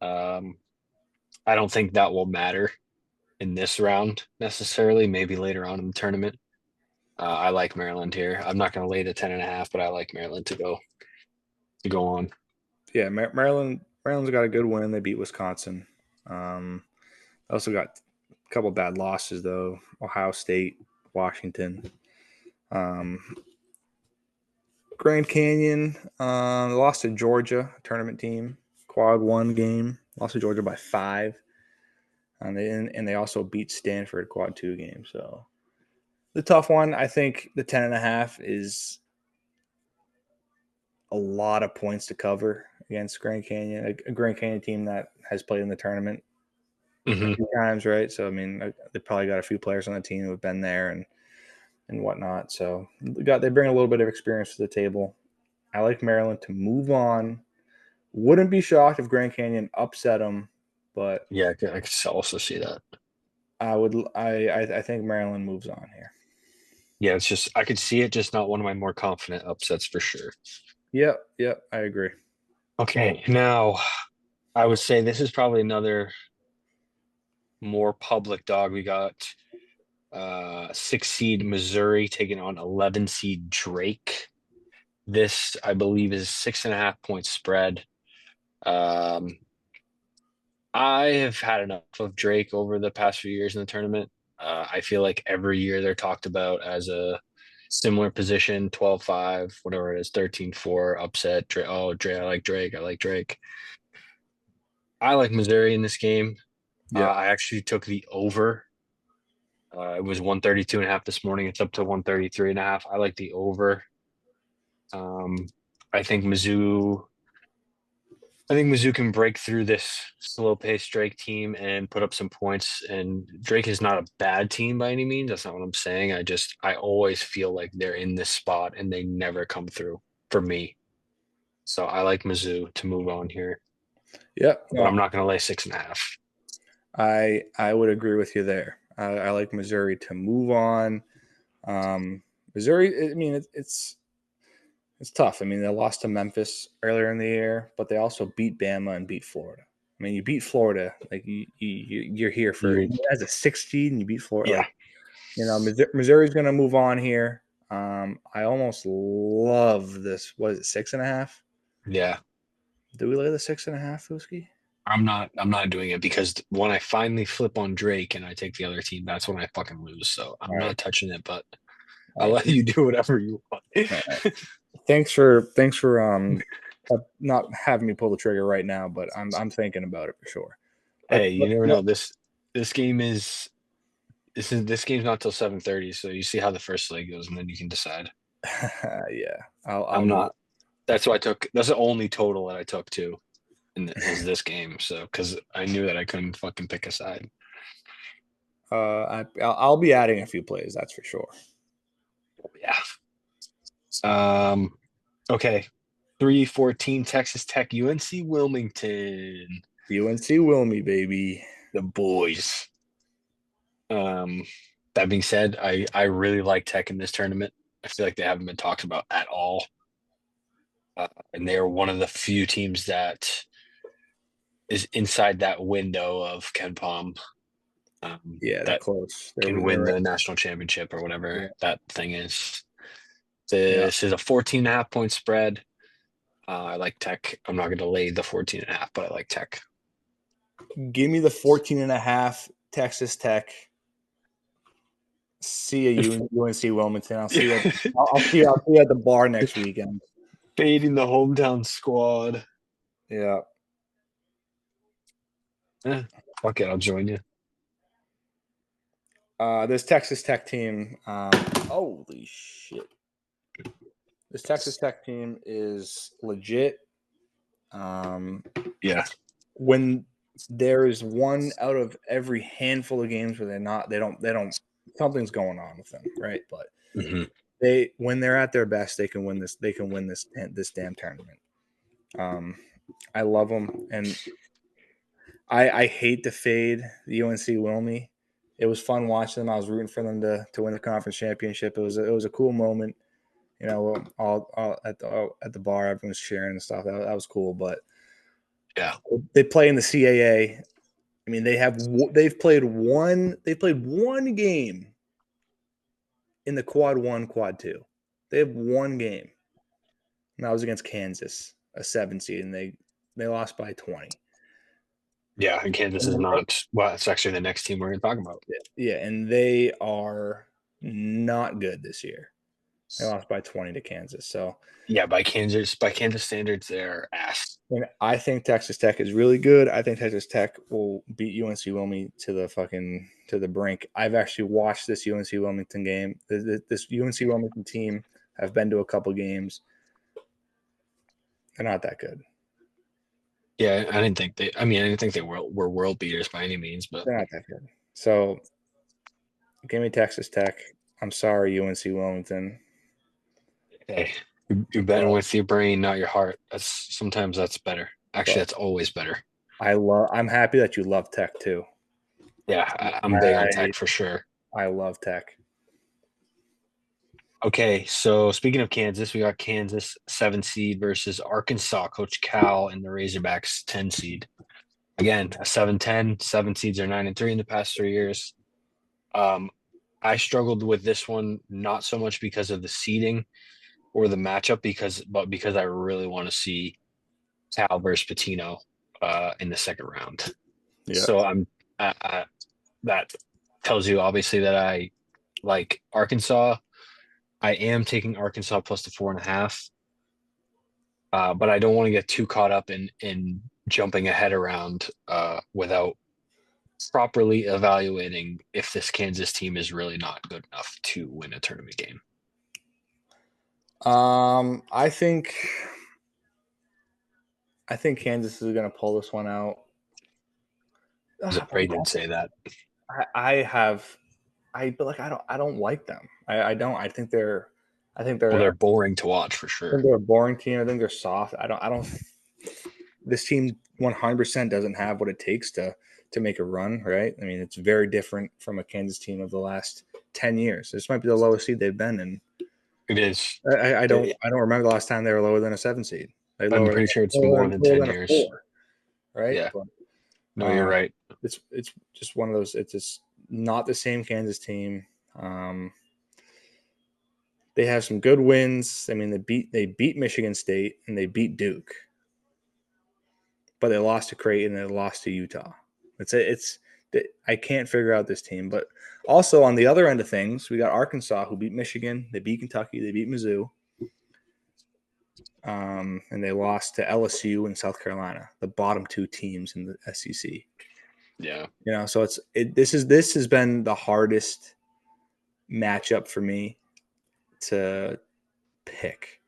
Speaker 1: Um, I don't think that will matter in this round necessarily. Maybe later on in the tournament. I like Maryland here. I'm not going to lay the 10.5, but I like Maryland to go on.
Speaker 2: Yeah. Maryland's got a good win. They beat Wisconsin. Also got a couple bad losses though. Ohio State, Washington. Um, Grand Canyon lost to Georgia tournament team. Quad one game. Lost to Georgia by 5. And they also beat Stanford quad 2 game. So the tough one, I think the 10.5 is a lot of points to cover against Grand Canyon, a Grand Canyon team that has played in the tournament a
Speaker 1: Hmm.
Speaker 2: few times, right? So I mean, they probably got a few players on the team who have been there and whatnot. So they bring a little bit of experience to the table. I like Maryland to move on. Wouldn't be shocked if Grand Canyon upset them, but
Speaker 1: Yeah, I could also see that.
Speaker 2: I think Maryland moves on here.
Speaker 1: Yeah, it's just I could see it, just not one of my more confident upsets for sure.
Speaker 2: Yep, I agree.
Speaker 1: Okay, now I would say this is probably another more public dog. We got 6 seed Missouri taking on 11 seed Drake. This, I believe, is 6.5 point spread. Um, I have had enough of Drake over the past few years in the tournament. I feel like every year they're talked about as a similar position, 12-5, whatever it is, 13-4, upset. Oh, Drake, I like Drake. I like Drake. I like Missouri in this game.
Speaker 2: Yeah,
Speaker 1: I actually took the over. It was 132.5 this morning. It's up to 133.5. I like the over. Um, I think Mizzou I think Mizzou can break through this slow-paced Drake team and put up some points. And Drake is not a bad team by any means. That's not what I'm saying. I always feel like they're in this spot and they never come through for me. So I like Mizzou to move on here,
Speaker 2: yeah.
Speaker 1: but I'm
Speaker 2: No,
Speaker 1: not going to lay 6.5.
Speaker 2: I would agree with you there. I like Missouri to move on. Missouri, I mean, it's tough. I mean, they lost to Memphis earlier in the year, but they also beat Bama and beat Florida. I mean, you beat Florida, like you're here for
Speaker 1: You,
Speaker 2: as a 6 seed, and you beat Florida.
Speaker 1: yeah,
Speaker 2: Like Missouri's going to move on here. I almost love this. What is it, 6.5?
Speaker 1: yeah.
Speaker 2: Do we lay the 6.5, Fuski?
Speaker 1: I'm not doing it because when I finally flip on Drake and I take the other team, that's when I fucking lose. So
Speaker 2: All
Speaker 1: I'm
Speaker 2: right,
Speaker 1: not touching it, but
Speaker 2: all
Speaker 1: I'll let
Speaker 2: right.
Speaker 1: you do whatever you want.
Speaker 2: All right. Thanks for Not having me pull the trigger right now, but I'm thinking about it for sure.
Speaker 1: Hey, you never know. This game is this game's not till 7:30, so you see how the first leg goes, and then you can decide.
Speaker 2: Yeah, I'll
Speaker 1: I'm
Speaker 2: do it.
Speaker 1: not. That's why I took. That's the only total that I took too, and was this game. So because I knew that I couldn't fucking pick a side.
Speaker 2: I'll be adding a few plays, that's for sure.
Speaker 1: Yeah. Okay. 3:14 Texas Tech UNC Wilmington.
Speaker 2: UNC Wilmy, baby.
Speaker 1: The boys. Um, that being said, I really like Tech in this tournament. I feel like they haven't been talked about at all. And they are one of the few teams that is inside that window of Ken Palm
Speaker 2: Yeah, they're
Speaker 1: that
Speaker 2: close.
Speaker 1: can
Speaker 2: They're
Speaker 1: win
Speaker 2: right.
Speaker 1: the national championship or whatever
Speaker 2: Yeah,
Speaker 1: that thing is.
Speaker 2: yeah.
Speaker 1: This is a 14.5 point spread. I like Tech. I'm not going to lay the 14.5, but I like Tech.
Speaker 2: Give me the 14.5 Texas Tech. See you UNC Wilmington. I'll see you. I'll see you at the bar next weekend.
Speaker 1: Fading the hometown squad.
Speaker 2: Yeah.
Speaker 1: Fuck it, I'll join you.
Speaker 2: This Texas Tech team. Holy shit! This Texas Tech team is legit.
Speaker 1: Yeah.
Speaker 2: When there is one out of every handful of games where they don't. Something's going on with them, right? But
Speaker 1: Mm-hmm.
Speaker 2: when they're at their best, they can win this. They can win this damn tournament. I love them, and I hate to fade the UNC Wilmy. It was fun watching them. I was rooting for them to win the conference championship. It was a cool moment. You know, all at the bar, everyone's cheering and stuff. That was cool. But
Speaker 1: Yeah.
Speaker 2: they play in the CAA. I mean, they've played one game in the quad one, quad two. They have one game. And that was against Kansas, a 7 seed, and they lost by 20.
Speaker 1: Yeah. And Kansas is not, well, it's actually the next team we're going to talk about.
Speaker 2: Yeah, and they are not good this year. They lost by 20 to Kansas. So,
Speaker 1: Yeah, by Kansas standards, they're ass.
Speaker 2: and I think Texas Tech is really good. I think Texas Tech will beat UNC Wilmington to the brink. I've actually watched this UNC Wilmington game. This UNC Wilmington team have been to a couple games. They're not that good.
Speaker 1: Yeah, I didn't think they were world beaters by any means, but
Speaker 2: They're not that good. So, give me Texas Tech. I'm sorry, UNC Wilmington.
Speaker 1: hey, you're betting with your brain, not your heart. Sometimes that's better. Actually,
Speaker 2: But
Speaker 1: that's always better.
Speaker 2: I'm happy that you love Tech too.
Speaker 1: Yeah, I'm big on Tech for sure.
Speaker 2: I love Tech.
Speaker 1: Okay, so speaking of Kansas, we got Kansas 7 seed versus Arkansas, Coach Cal and the Razorbacks 10 seed. Again, a 7-10. 7 seeds are 9-3 in the past 3 years. I struggled with this one not so much because of the seeding or the matchup, but because I really want to see Cal versus Patino in the second round.
Speaker 2: Yeah.
Speaker 1: So that tells you obviously that I like Arkansas. I am taking Arkansas plus the 4.5, but I don't want to get too caught up in jumping ahead around without properly evaluating if this Kansas team is really not good enough to win a tournament game.
Speaker 2: I think Kansas is going to pull this one out.
Speaker 1: I was afraid you'd say that.
Speaker 2: I don't like them. I don't. I think
Speaker 1: Well,
Speaker 2: they're
Speaker 1: they're boring to watch for
Speaker 2: I
Speaker 1: sure.
Speaker 2: think they're a boring team. I think they're soft. I don't. This team 100% doesn't have what it takes to make a run. Right. I mean, it's very different from a Kansas team of the last 10 years. This might be the lowest seed they've been in.
Speaker 1: It is.
Speaker 2: I don't remember the last time they were lower than a 7 seed.
Speaker 1: I'm pretty sure it's more than 10
Speaker 2: than a
Speaker 1: years.
Speaker 2: 4, right?
Speaker 1: Yeah.
Speaker 2: But,
Speaker 1: No, you're right.
Speaker 2: It's just one of those. It's just not the same Kansas team. They have some good wins. I mean, they beat Michigan State and they beat Duke, but they lost to Creighton and they lost to Utah. I can't figure out this team. But also on the other end of things, we got Arkansas who beat Michigan, they beat Kentucky, they beat Mizzou. and they lost to LSU and South Carolina, the bottom two teams in the SEC.
Speaker 1: Yeah.
Speaker 2: So this has been the hardest matchup for me to pick,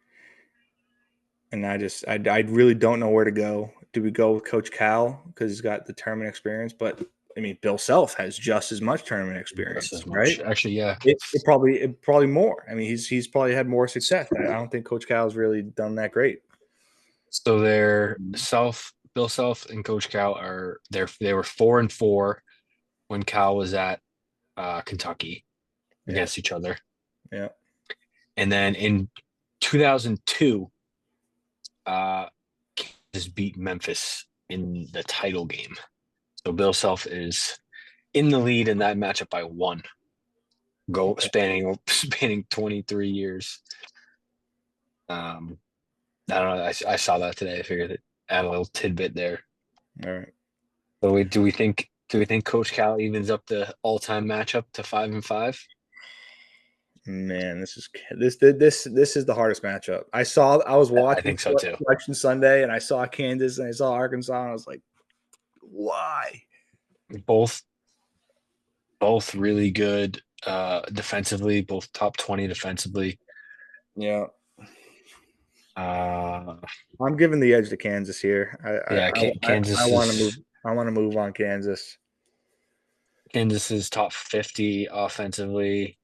Speaker 2: and I really don't know where to go. Do we go with Coach Cal because he's got the tournament experience? But I mean, Bill Self has just as much tournament
Speaker 1: Just
Speaker 2: experience,
Speaker 1: as
Speaker 2: right?
Speaker 1: much. Actually, yeah.
Speaker 2: It probably more. I mean, he's probably had more success. I don't think Coach Cal's really done that great.
Speaker 1: So Bill Self and Coach Cal they were 4-4 when Cal was at Kentucky
Speaker 2: Yeah,
Speaker 1: against each other.
Speaker 2: yeah,
Speaker 1: And then in 2002, Kansas beat Memphis in the title game. So Bill Self is in the lead in that matchup by one, go
Speaker 2: okay,
Speaker 1: spanning 23 years. I don't know. I saw that today. I figured it add a little tidbit there.
Speaker 2: all right.
Speaker 1: So do we think Coach Cal evens up the all-time matchup to 5-5?
Speaker 2: Man, this is the hardest matchup. I was
Speaker 1: I
Speaker 2: watching
Speaker 1: think so too.
Speaker 2: Election Sunday, and I saw Kansas and I saw Arkansas, and I was like, why?
Speaker 1: Both both really good defensively, both top 20 defensively.
Speaker 2: Yeah,
Speaker 1: Uh
Speaker 2: I'm giving the edge to Kansas here.
Speaker 1: yeah,
Speaker 2: I
Speaker 1: Kansas
Speaker 2: want to move.
Speaker 1: is
Speaker 2: I want to move on Kansas.
Speaker 1: Kansas is top 50 offensively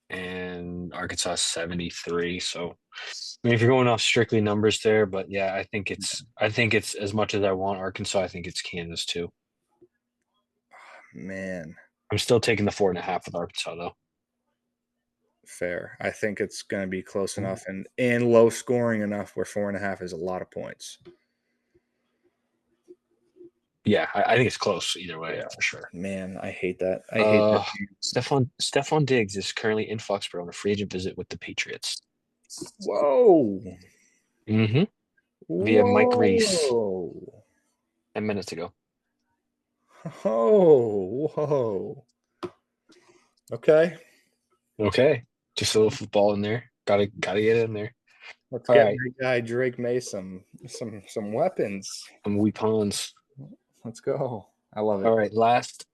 Speaker 1: and Arkansas is 73. So I mean if you're going off strictly numbers there, but yeah, I think it's as much as I want Arkansas, I think it's Kansas too.
Speaker 2: Man,
Speaker 1: I'm still taking the 4.5 with Arkansas though.
Speaker 2: fair. I think it's going to be close enough and low scoring enough where 4.5 is a lot of points.
Speaker 1: Yeah, I think it's close either way, yeah, for sure.
Speaker 2: Man, I hate that. I hate that.
Speaker 1: Uh, Stephon Diggs is currently in Foxborough on a free agent visit with the Patriots.
Speaker 2: Whoa,
Speaker 1: Mm-hmm. Via Mike Reese
Speaker 2: whoa,
Speaker 1: 10 minutes ago.
Speaker 2: oh, whoa. Okay,
Speaker 1: Okay, just a little football in there. Gotta get in there.
Speaker 2: let's
Speaker 1: All
Speaker 2: get
Speaker 1: right,
Speaker 2: my guy Drake May some weapons.
Speaker 1: some weapons.
Speaker 2: Let's go. I love
Speaker 1: All
Speaker 2: it.
Speaker 1: right, last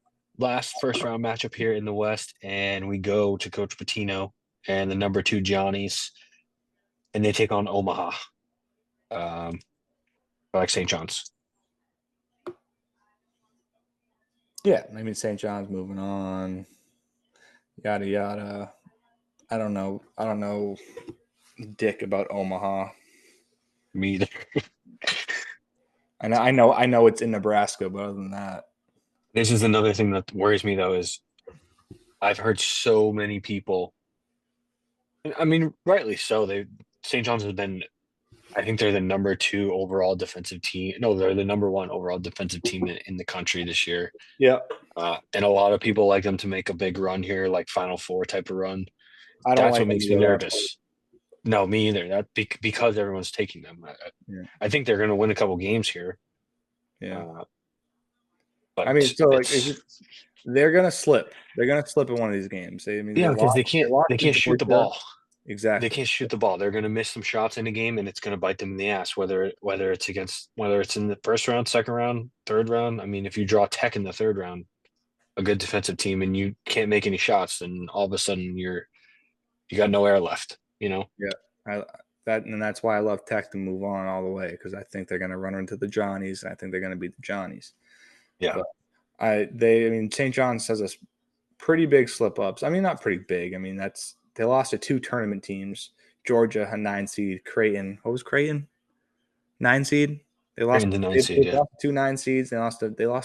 Speaker 1: first round matchup here in the West, and we go to Coach Patino and the number two Johnnies, and they take on Omaha, um, like St. John's.
Speaker 2: Yeah, I mean St. John's moving on. Yada yada. I don't know. I don't know dick about Omaha.
Speaker 1: Me either.
Speaker 2: I know it's in Nebraska, but other than that,
Speaker 1: This is another thing that worries me though is I've heard so many people. I mean, rightly so. St. John's has been. I think they're the number two overall defensive team. No, they're the number one overall defensive team in the country this year.
Speaker 2: yeah,
Speaker 1: And a lot of people like them to make a big run here, like Final Four type of run.
Speaker 2: I don't
Speaker 1: That's
Speaker 2: like
Speaker 1: what
Speaker 2: them to
Speaker 1: makes me
Speaker 2: go that far.
Speaker 1: nervous. No, me either. That because everyone's taking them.
Speaker 2: Yeah,
Speaker 1: I think they're going to win a couple games here,
Speaker 2: yeah.
Speaker 1: uh,
Speaker 2: I mean,
Speaker 1: but
Speaker 2: so like
Speaker 1: it's
Speaker 2: they're gonna slip. They're gonna slip in one of these games. I mean,
Speaker 1: yeah because
Speaker 2: they lost
Speaker 1: they
Speaker 2: to
Speaker 1: can't shoot the
Speaker 2: Georgia.
Speaker 1: ball. They
Speaker 2: Exactly.
Speaker 1: can't shoot the ball. They're going to miss some shots in the game, and it's going to bite them in the ass. Whether it's in the first round, second round, third round. I mean, if you draw Tech in the third round, a good defensive team, and you can't make any shots, then all of a sudden you got no air left. You know?
Speaker 2: Yeah, I, that's why I love Tech to move on all the way because I think they're gonna run into the Johnnies. And I think they're gonna beat the Johnnies.
Speaker 1: Yeah.
Speaker 2: But I mean, St. John's has a pretty big slip ups. I mean, not pretty big. I mean, they lost to two tournament teams. Georgia, a 9 seed. Creighton, what was Creighton? 9 seed. They
Speaker 1: They're
Speaker 2: lost.
Speaker 1: in the ninth
Speaker 2: They
Speaker 1: seed. Yeah.
Speaker 2: lost to two 9 seeds. They lost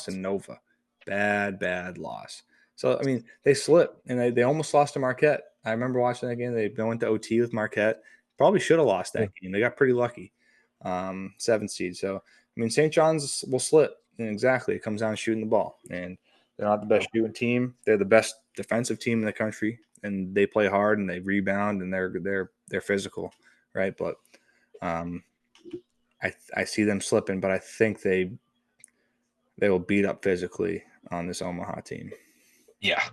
Speaker 2: to Nova. Bad loss. So I mean, they slipped and they almost lost to Marquette. I remember watching that game. They went to OT with Marquette. Probably should have lost
Speaker 1: Yeah.
Speaker 2: that game. They got pretty lucky. 7 seed. So I mean, St. John's will slip. And exactly, it comes down to shooting the ball, and they're not the best shooting team. They're the best defensive team in the country, and they play hard and they rebound and they're physical, right? But um, I see them slipping, but I think they will beat up physically on this Omaha team.
Speaker 1: Yeah.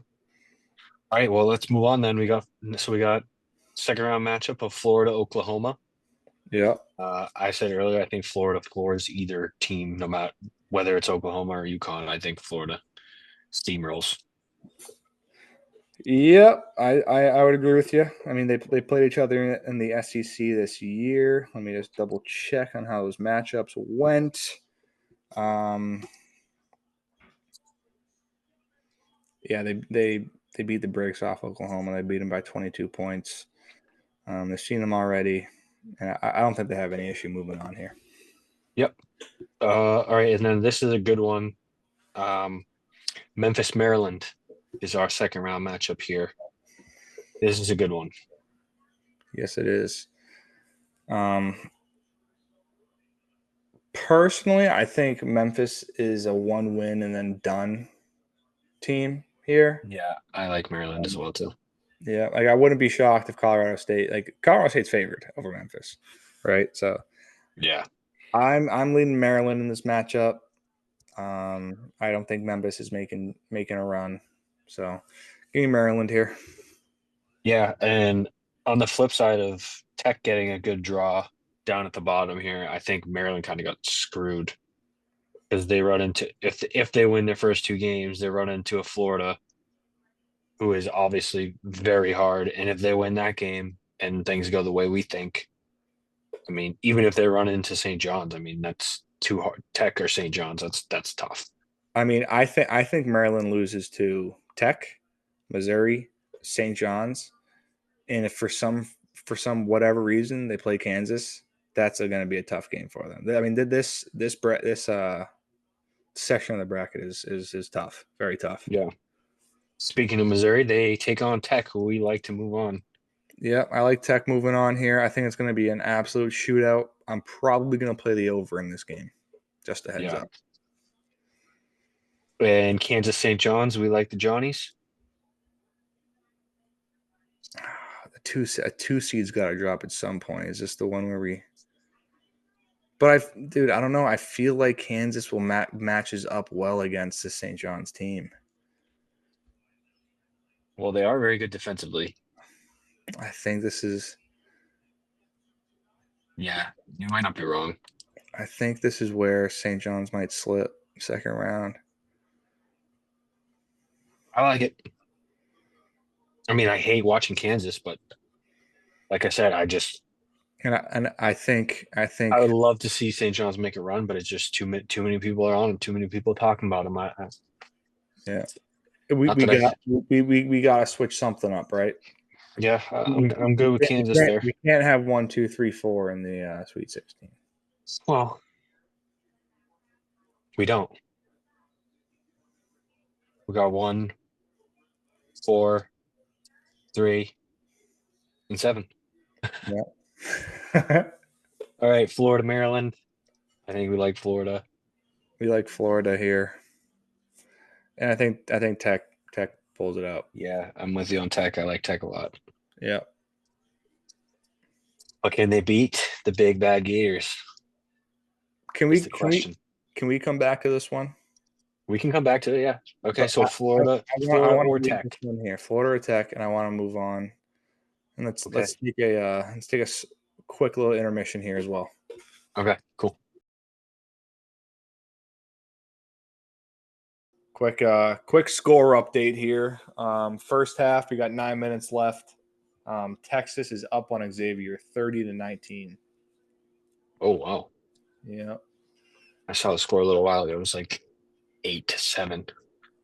Speaker 1: All right. Well, let's move on then. We got second round matchup of Florida Oklahoma.
Speaker 2: Yeah.
Speaker 1: I said earlier, I think Florida floors either team, no matter whether it's Oklahoma or UConn. I think Florida steamrolls.
Speaker 2: Yep, I would agree with you. I mean, they played each other in the SEC this year. Let me just double check on how those matchups went. Um, yeah, they beat the brakes off Oklahoma. They beat them by 22 points. They've seen them already, and I don't think they have any issue moving on here.
Speaker 1: Yep. All right, and then this is a good one. Um, Memphis, Maryland is our second round matchup here. This is a good one.
Speaker 2: Yes, it is. Um, Personally, I think Memphis is a one win and then done team here.
Speaker 1: Yeah, I like Maryland as
Speaker 2: Um,
Speaker 1: well too.
Speaker 2: Yeah, like I wouldn't be shocked if Colorado State's favored over Memphis, right? So
Speaker 1: Yeah.
Speaker 2: I'm leading Maryland in this matchup. I don't think Memphis is making a run, so give me Maryland here.
Speaker 1: Yeah, and on the flip side of Tech getting a good draw down at the bottom here, I think Maryland kind of got screwed because they run into if they win their first two games, they run into a Florida who is obviously very hard, and if they win that game and things go the way we think, I mean, even if they run into St. John's, I mean that's too hard. Tech or St. John's, that's tough.
Speaker 2: I mean, I think Maryland loses to Tech, Missouri, St. John's, and if for some whatever reason they play Kansas, that's going to be a tough game for them. I mean, this section of the bracket is tough, very tough.
Speaker 1: Yeah. Speaking of Missouri, they take on Tech, who we like to move on.
Speaker 2: Yeah, I like Tech moving on here. I think it's going to be an absolute shootout. I'm probably going to play the over in this game. Just a heads
Speaker 1: Yeah.
Speaker 2: up.
Speaker 1: And Kansas St. John's, we like the Johnnies.
Speaker 2: A two seed's got to drop at some point. Is this the one where we? But dude, I don't know. I feel like Kansas will matches up well against the St. John's team.
Speaker 1: Well, they are very good defensively.
Speaker 2: I think this is.
Speaker 1: Yeah, you might not be wrong.
Speaker 2: I think this is where St. John's might slip second round.
Speaker 1: I like it. I mean, I hate watching Kansas, but like I said,
Speaker 2: And I think
Speaker 1: I would love to see St. John's make a run, but it's just too many people are on them, too many people talking about them.
Speaker 2: yeah. We
Speaker 1: Not
Speaker 2: we
Speaker 1: that I,
Speaker 2: got we got to switch something up, right?
Speaker 1: yeah,
Speaker 2: We,
Speaker 1: I'm good with Kansas there.
Speaker 2: we can't have 1, 2, 3, 4 in the Sweet 16.
Speaker 1: Well, we don't. We got 1, 4, 3, and 7.
Speaker 2: Yeah.
Speaker 1: All right, Florida, Maryland. I think we like Florida.
Speaker 2: We like Florida here, and I think Tech pulls it out.
Speaker 1: Yeah, I'm with you on Tech. I like Tech a lot.
Speaker 2: Yeah.
Speaker 1: But can they beat the big bad Gators?
Speaker 2: Can
Speaker 1: Is
Speaker 2: we
Speaker 1: the
Speaker 2: can we
Speaker 1: question.
Speaker 2: can we come back to this one?
Speaker 1: We can come back to it. Yeah. Okay.
Speaker 2: But
Speaker 1: So Florida,
Speaker 2: I
Speaker 1: Florida
Speaker 2: want
Speaker 1: or
Speaker 2: to leave this
Speaker 1: Tech.
Speaker 2: one here, Florida or Tech, and I want to move on. And
Speaker 1: Okay.
Speaker 2: let's take a quick little intermission here as well.
Speaker 1: Okay. Cool.
Speaker 2: Quick score update here. First half, we got 9 minutes left. Texas is up on Xavier, 30-19.
Speaker 1: Oh wow.
Speaker 2: Yeah,
Speaker 1: I saw the score a little while ago. It was like 8-7.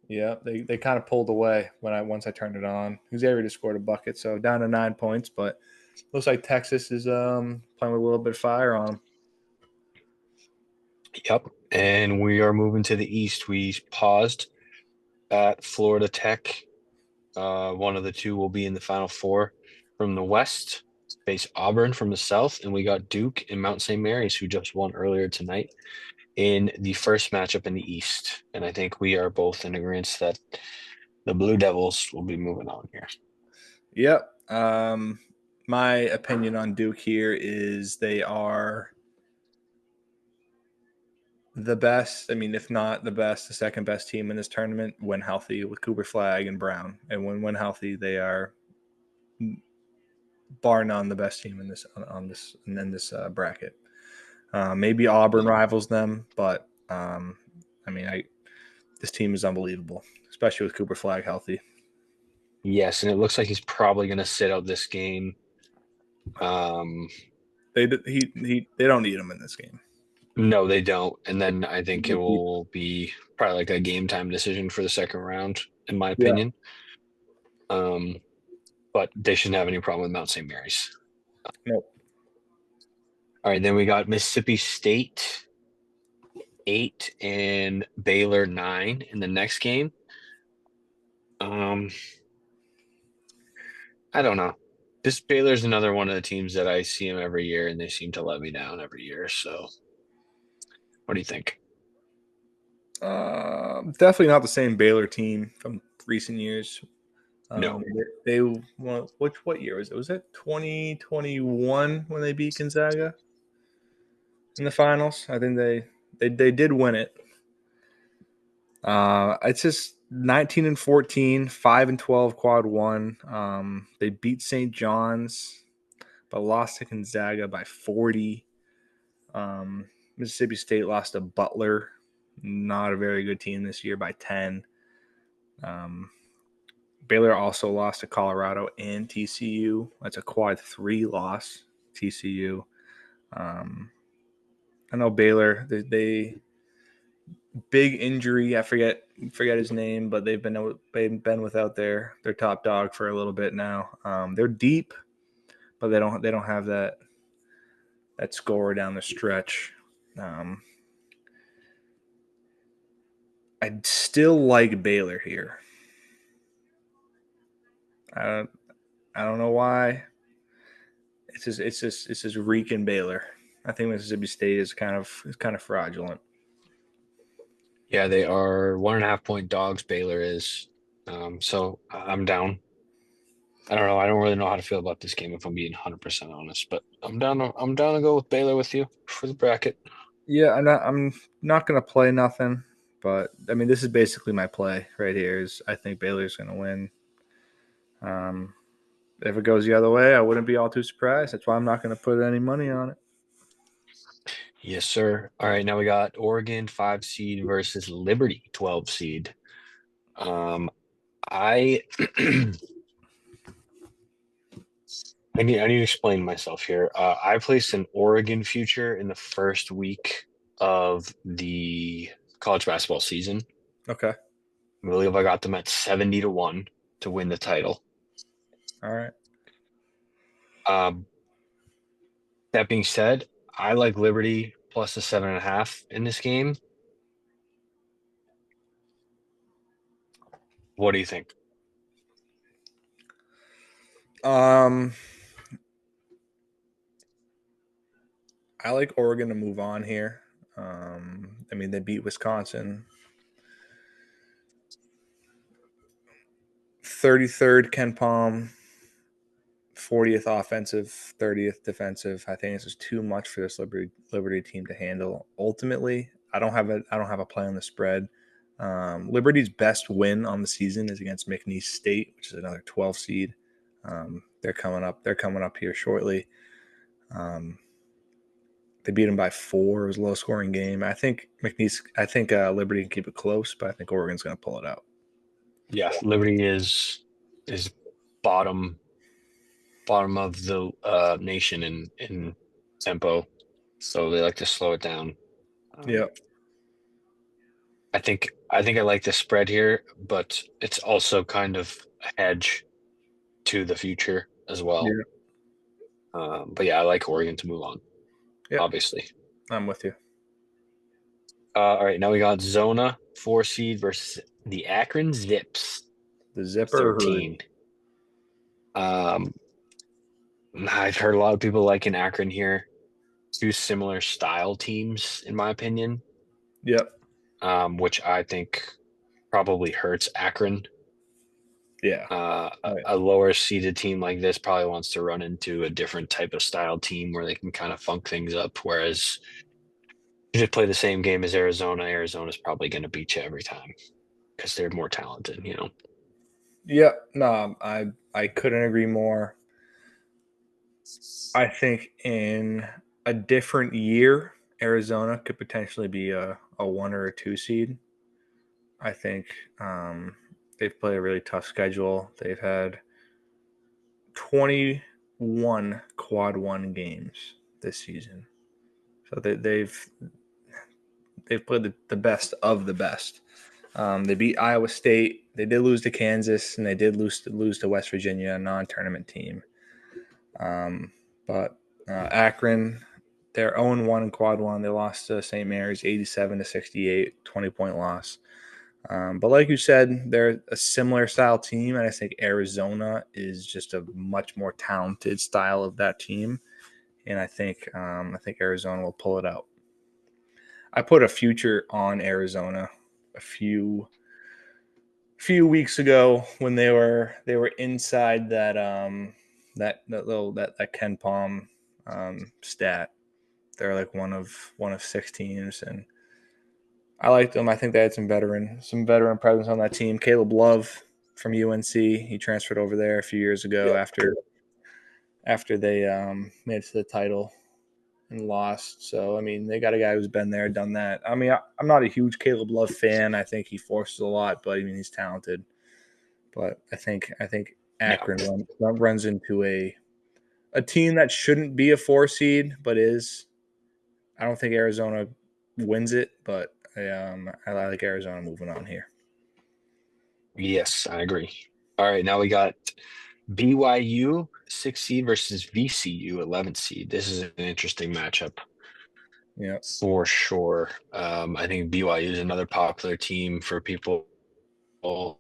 Speaker 2: yeah. They kind of pulled away once I turned it on. Xavier just scored a bucket, so down to 9 points. But looks like Texas is playing with a little bit of fire on them.
Speaker 1: Yep. And we are moving to the east. We paused at Florida Tech. One of the two will be in the Final Four. From the west, face Auburn from the south, and we got Duke and Mount St. Mary's, who just won earlier tonight in the first matchup in the east. And I think we are both in agreement that the Blue Devils will be moving on here.
Speaker 2: Yep. My opinion on Duke here is they are the best. I mean, if not the best, the second best team in this tournament when healthy with Cooper Flag and Brown. And when healthy, they are bar none the best team in this on this and then this bracket. Maybe Auburn rivals them, but I mean, this team is unbelievable, especially with Cooper Flag healthy.
Speaker 1: Yes, and it looks like he's probably going to sit out this game.
Speaker 2: They don't need him in this game.
Speaker 1: No, they don't. And then I think it will be probably like a game time decision for the second round, in my
Speaker 2: Yeah.
Speaker 1: opinion. Um, but they shouldn't have any problem with Mount St. Mary's.
Speaker 2: Nope.
Speaker 1: All right, then we got Mississippi State 8 and Baylor 9 in the next game. Um, I don't know. This Baylor's another one of the teams that I see them every year, and they seem to let me down every year. So, what do you think?
Speaker 2: Definitely not the same Baylor team from recent years.
Speaker 1: No.
Speaker 2: They what year was it? Was it 2021 when they beat Gonzaga in the finals? I think they did win it. It's just 19 and 14, 5 and 12 quad one. They beat St. John's, but lost to Gonzaga by 40. Mississippi State lost to Butler, not a very good team this year, by 10. Um, Baylor also lost to Colorado and TCU. That's a quad 3 loss. TCU. I know Baylor. They big injury. I forget his name, but they've been without their top dog for a little bit now. They're deep, but they don't have that score down the stretch. I still like Baylor here. I don't know why. It's just reeking Baylor. I think Mississippi State is kind of fraudulent.
Speaker 1: Yeah, they are 1.5 point dogs, Baylor is. So I'm down. I don't know. I don't really know how to feel about this game if I'm being 100% honest, but I'm down to go with Baylor with you for the bracket.
Speaker 2: Yeah, I'm not gonna play nothing, but I mean this is basically my play right here. Is I think Baylor's gonna win. Um, if it goes the other way, I wouldn't be all too surprised. That's why I'm not gonna put any money on it.
Speaker 1: Yes, sir. All right, now we got Oregon 5 seed versus Liberty 12 seed. I I need to explain myself here. I placed an Oregon future in the first week of the college basketball season.
Speaker 2: Okay.
Speaker 1: I believe I got them at 70 to 1 to win the title.
Speaker 2: All right.
Speaker 1: Um, that being said, I like Liberty plus the 7.5 in this game. What do you think?
Speaker 2: Um, I like Oregon to move on here. I mean they beat Wisconsin. 33rd Ken Palm, 40th offensive, 30th defensive. I think this is too much for this Liberty team to handle. Ultimately, I don't have a play on the spread. Liberty's best win on the season is against McNeese State, which is another 12 seed. They're coming up. They're coming up here shortly. They beat them by 4. It was a low scoring game. I think Liberty can keep it close, but I think Oregon's going to pull it out.
Speaker 1: Yeah, Liberty is bottom of the nation in tempo, so they like to slow it down.
Speaker 2: Yeah.
Speaker 1: I think I like the spread here, but it's also kind of a hedge to the future as well.
Speaker 2: Yeah.
Speaker 1: But yeah, I like Oregon to move on,
Speaker 2: Yeah.
Speaker 1: obviously.
Speaker 2: I'm with you.
Speaker 1: All right, now we got Zona 4 seed versus the Akron Zips
Speaker 2: The zipper.
Speaker 1: 13. Um, I've heard a lot of people liking Akron here. Two similar style teams, in my opinion,
Speaker 2: Yep.
Speaker 1: which I think probably hurts Akron.
Speaker 2: Yeah.
Speaker 1: A lower seeded team like this probably wants to run into a different type of style team where they can kind of funk things up. Whereas you just play the same game as Arizona, Arizona's probably going to beat you every time because they're more talented,
Speaker 2: Yeah. No, I couldn't agree more. I think in a different year, Arizona could potentially be a 1 or a 2 seed. I think they've played a really tough schedule. They've had 21 quad one games this season. So they've played the best of the best. They beat Iowa State. They did lose to Kansas, and they did lose to West Virginia, a non-tournament team. Um, but Akron, they're 0-1 in quad one. They lost to St. Mary's 87-68, 20-point loss. But like you said, they're a similar style team, and I think Arizona is just a much more talented style of that team. And I think Arizona will pull it out. I put a future on Arizona a few weeks ago when they were inside that Ken Palm stat. They're like one of 6 teams, and I liked them. I think they had some veteran presence on that team. Caleb Love from UNC, he transferred over there a few years ago after they made it to the title and lost. So I mean, they got a guy who's been there, done that. I mean, I'm not a huge Caleb Love fan. I think he forces a lot, but I mean, he's talented. But I think
Speaker 1: Yeah.
Speaker 2: Akron runs into a team that shouldn't be a 4 seed, but is. I don't think Arizona wins it, but I like Arizona moving on here.
Speaker 1: Yes, I agree. All right, now we got BYU 6 seed versus VCU 11 seed. This is an interesting matchup
Speaker 2: Yeah.
Speaker 1: for sure. I think BYU is another popular team for people to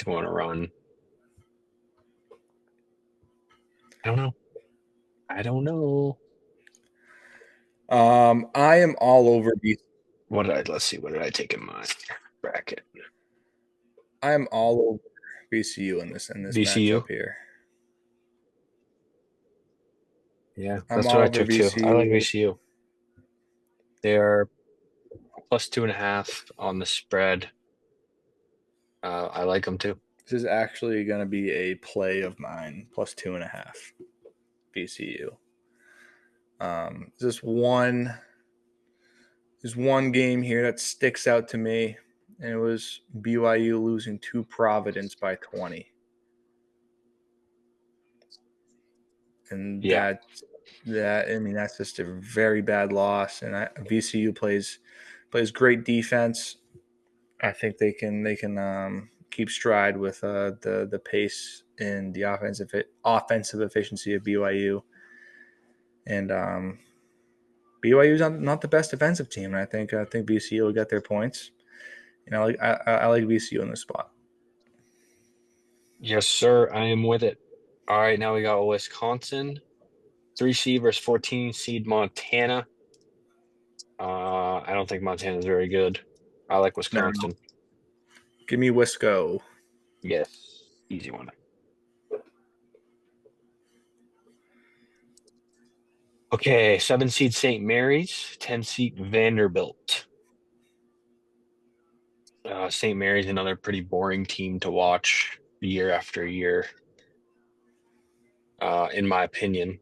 Speaker 1: go on a run. I don't know. I don't know.
Speaker 2: I am all over
Speaker 1: Let's see, what did I take in my bracket?
Speaker 2: I am all over VCU in this
Speaker 1: VCU?
Speaker 2: matchup here.
Speaker 1: Yeah,
Speaker 2: I'm
Speaker 1: that's what
Speaker 2: all
Speaker 1: I
Speaker 2: over
Speaker 1: took too. I like
Speaker 2: VCU.
Speaker 1: VCU. They are plus 2.5 on the spread. I like them too.
Speaker 2: This is actually going to be a play of mine, plus 2.5 VCU. Um, just one There's one game here that sticks out to me, and it was BYU losing to Providence by 20. And
Speaker 1: Yeah.
Speaker 2: that's just a very bad loss. And VCU plays great defense. I think they can keep stride with the pace and the offensive efficiency of BYU. And BYU is not the best defensive team. And I think VCU will get their points. I like VCU in this spot.
Speaker 1: Yes, sir. I am with it. All right, now we got Wisconsin, 3 seed versus 14 seed Montana. I don't think Montana's very good. I like
Speaker 2: Now,
Speaker 1: Wisconsin.
Speaker 2: give me Wisco.
Speaker 1: Yes, easy one. Okay, 7 seed St. Mary's, 10 seed Vanderbilt. St. Mary's, another pretty boring team to watch year after year, in my opinion.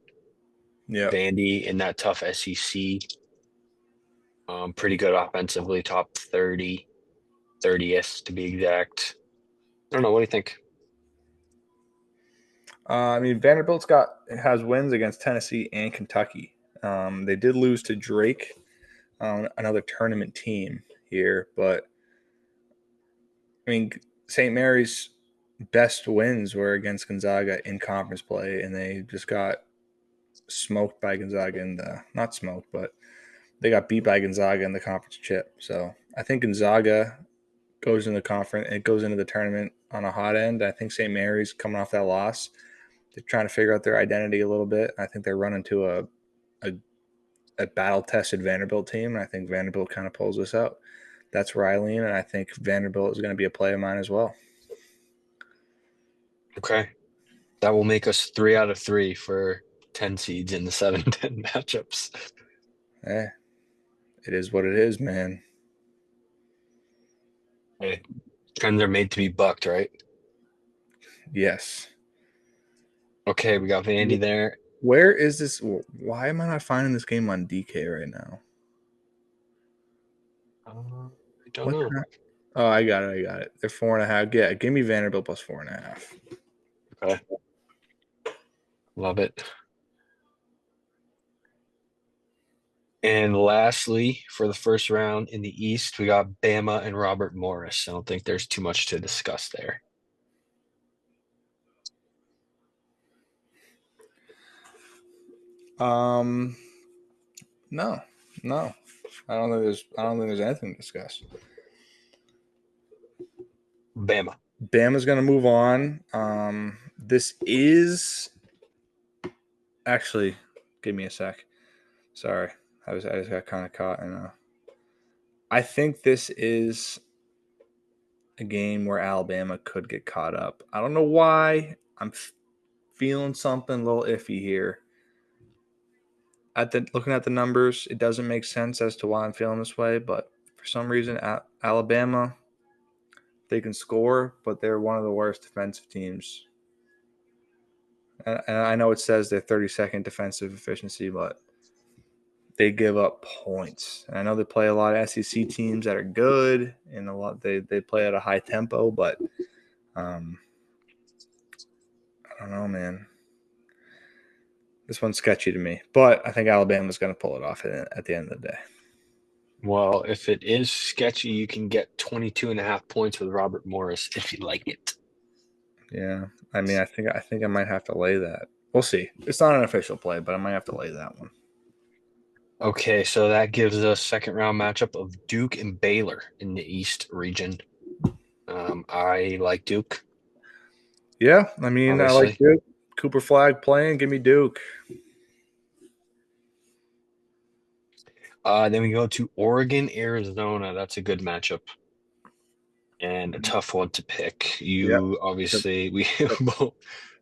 Speaker 2: Yep.
Speaker 1: Vandy in that tough SEC, pretty good offensively, top 30, 30th to be exact. I don't know. What do you think?
Speaker 2: I mean, has wins against Tennessee and Kentucky. They did lose to Drake, another tournament team here, but I mean, St. Mary's best wins were against Gonzaga in conference play, and they just got smoked by Gonzaga in the not smoked, but they got beat by Gonzaga in the conference chip. So I think Gonzaga goes into the conference. It goes into the tournament on a hot end. I think St. Mary's coming off that loss. They're trying to figure out their identity a little bit. I think they're running to a, a battle tested Vanderbilt team, and I think Vanderbilt kind of pulls this out. That's where I lean, and I think Vanderbilt is going to be a play of mine as well.
Speaker 1: Okay. That will make us 3 out of 3 for 10 seeds in the 7-10 matchups.
Speaker 2: Eh, it is what it is, man.
Speaker 1: Hey, trends are made to be bucked, right?
Speaker 2: Yes.
Speaker 1: Okay, we got Vandy there.
Speaker 2: Where is this? Why am I not finding this game on DK right now?
Speaker 1: I don't
Speaker 2: What
Speaker 1: know.
Speaker 2: the heck? Oh, I got it. I got it. They're 4.5. Yeah, give me Vanderbilt plus 4.5.
Speaker 1: Okay, love it. And lastly, for the first round in the East, we got Bama and Robert Morris. I don't think there's too much to discuss there.
Speaker 2: Um, no, no. I don't think there's anything to discuss.
Speaker 1: Bama.
Speaker 2: Bama's gonna move on. This is actually. Give me a sec. Sorry, I just got kind of caught in a. I think this is a game where Alabama could get caught up. I don't know why. I'm feeling something a little iffy here. Looking at the numbers, it doesn't make sense as to why I'm feeling this way, but for some reason, Alabama, they can score, but they're one of the worst defensive teams. And I know it says they're 32nd defensive efficiency, but they give up points. And I know they play a lot of SEC teams that are good, and they play at a high tempo, but um, I don't know, man. This one's sketchy to me, but I think Alabama's going to pull it off at the end of the day.
Speaker 1: Well, if it is sketchy, you can get 22 and a half points with Robert Morris if you like it.
Speaker 2: Yeah, I mean, I think I might have to lay that. We'll see. It's not an official play, but I might have to lay that one.
Speaker 1: Okay, so that gives us second round matchup of Duke and Baylor in the East region. I like Duke,
Speaker 2: Yeah, I mean, I like
Speaker 1: obviously.
Speaker 2: Duke. Cooper Flag playing. Give me Duke.
Speaker 1: Then we go to Oregon, Arizona. That's a good matchup and a tough one to pick.
Speaker 2: Yep.
Speaker 1: You
Speaker 2: Yep.
Speaker 1: obviously we
Speaker 2: Yep.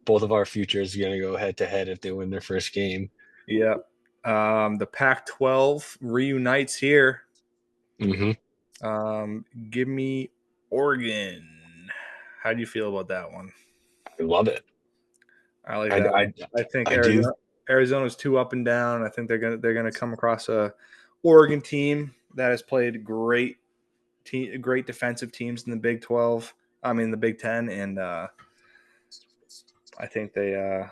Speaker 1: both of our futures are going to go head to head if they win their first game.
Speaker 2: Yep. The Pac-12 reunites here.
Speaker 1: Hmm.
Speaker 2: Give me Oregon. How do you feel about that one?
Speaker 1: I love it.
Speaker 2: I like
Speaker 1: I,
Speaker 2: that one.
Speaker 1: I
Speaker 2: I think
Speaker 1: I do.
Speaker 2: Arizona's too up and down. I think they're gonna come across a Oregon team that has played great defensive teams in the Big 12. I mean the Big 10, and I think they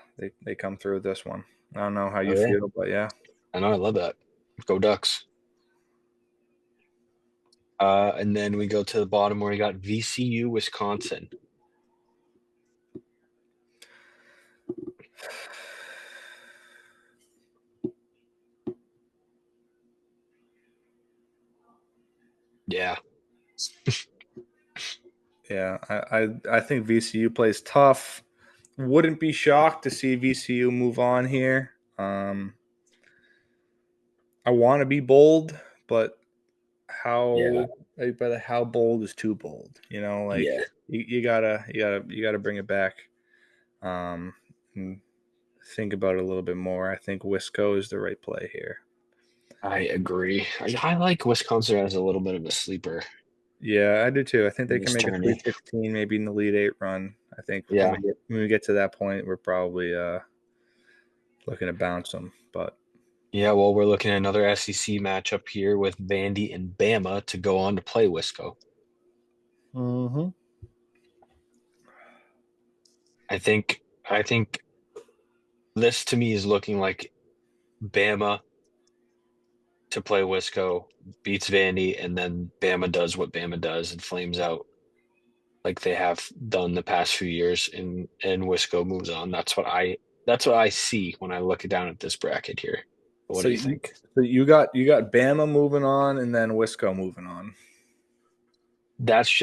Speaker 2: come through with this one. I don't know how
Speaker 1: Oh
Speaker 2: you
Speaker 1: yeah,
Speaker 2: feel, but yeah,
Speaker 1: I know. I love that. Go Ducks. And then we go to the bottom where we got VCU, Wisconsin. Yeah,
Speaker 2: yeah. I think VCU plays tough. Wouldn't be shocked to see VCU move on here. I want to be bold, but
Speaker 1: yeah,
Speaker 2: how bold is too bold? You know, like
Speaker 1: yeah.
Speaker 2: you gotta bring it back. And think about it a little bit more. I think Wisco is the right play here.
Speaker 1: I agree. I like Wisconsin as a little bit of a sleeper
Speaker 2: Yeah, I do too. I think
Speaker 1: in
Speaker 2: they can
Speaker 1: this
Speaker 2: make a
Speaker 1: tourney.
Speaker 2: 3-16, maybe in the lead eight run. I think
Speaker 1: Yeah.
Speaker 2: when we get to that point, we're probably looking to bounce them. But
Speaker 1: Yeah, well, we're looking at another SEC matchup here with Vandy and Bama to go on to play Wisco.
Speaker 2: hmm
Speaker 1: I think this to me is looking like Bama to play Wisco beats Vandy, and then Bama does what Bama does and flames out like they have done the past few years, and Wisco moves on. That's what I see when I look down at this bracket here. What
Speaker 2: so
Speaker 1: do you
Speaker 2: you,
Speaker 1: think?
Speaker 2: so you got Bama moving on, and then Wisco moving on.
Speaker 1: That's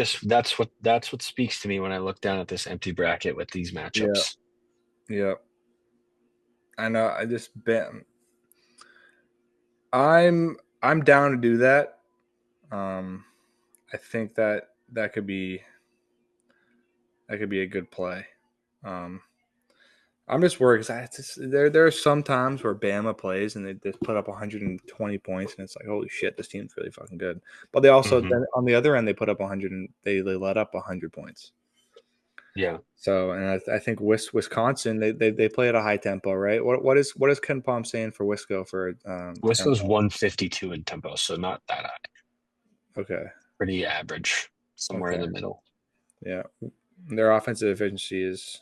Speaker 1: what speaks to me when I look down at this empty bracket with these
Speaker 2: Yeah,
Speaker 1: matchups.
Speaker 2: yeah. I know. I'm down to do that. Um, I think that could be a good play. Um, I'm just worried because there are some times where Bama plays and they just put up 120 points and it's like holy shit, this team's really fucking good. But they also
Speaker 1: Hmm.
Speaker 2: then on the other end they put up 100 and they let up 100 points.
Speaker 1: Yeah.
Speaker 2: So, and I think Wisconsin they play at a high tempo, right? What is Ken Palm saying for Wisco for
Speaker 1: Wisco's
Speaker 2: tempo?
Speaker 1: 152 in tempo, so not that high.
Speaker 2: Okay,
Speaker 1: Pretty average, somewhere in
Speaker 2: okay,
Speaker 1: the middle.
Speaker 2: yeah. Their offensive efficiency is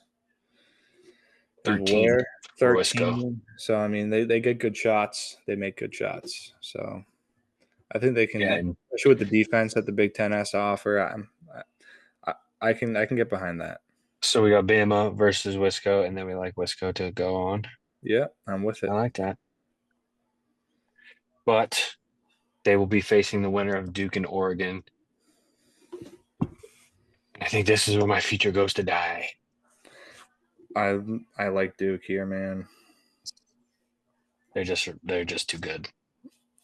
Speaker 1: 13
Speaker 2: where
Speaker 1: for Wisco.
Speaker 2: 13. So I mean they get good shots. They make good shots. So I think they
Speaker 1: Yeah,
Speaker 2: can,
Speaker 1: and
Speaker 2: especially with the defense that the Big Ten has to offer. I can get behind that.
Speaker 1: so we got Bama versus Wisco, and then we like Wisco to go on.
Speaker 2: Yeah, I'm with
Speaker 1: I
Speaker 2: it.
Speaker 1: like that. But they will be facing the winner of Duke and Oregon. I think this is where my future goes to die.
Speaker 2: I I like Duke here, man.
Speaker 1: They're just too good.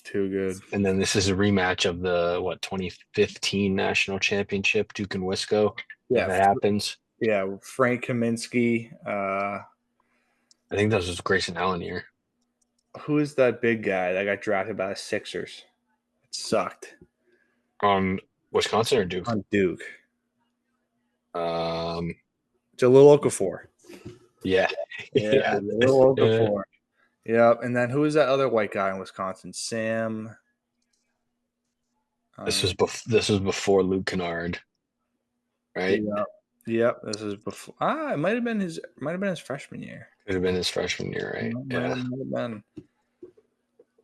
Speaker 2: Too good.
Speaker 1: And then this is a rematch of the 2015 national championship, Duke and Wisco. If
Speaker 2: Yeah,
Speaker 1: it happens,
Speaker 2: yeah. Frank Kaminsky.
Speaker 1: I think that was Grayson Allen here
Speaker 2: Who is that big guy that got drafted by the Sixers? It sucked
Speaker 1: on Wisconsin or Duke.
Speaker 2: on Duke.
Speaker 1: Um,
Speaker 2: Jalil Okafor.
Speaker 1: yeah,
Speaker 2: Yeah,
Speaker 1: yeah.
Speaker 2: Jalil Okafor. Yeah, and then who is that other white guy in Wisconsin? Sam. Um,
Speaker 1: This was before Luke Kennard, right?
Speaker 2: yeah, yep. This is before. It might have been his freshman year.
Speaker 1: Could have been his freshman year, right?
Speaker 2: Might have,
Speaker 1: Yeah.
Speaker 2: might have been.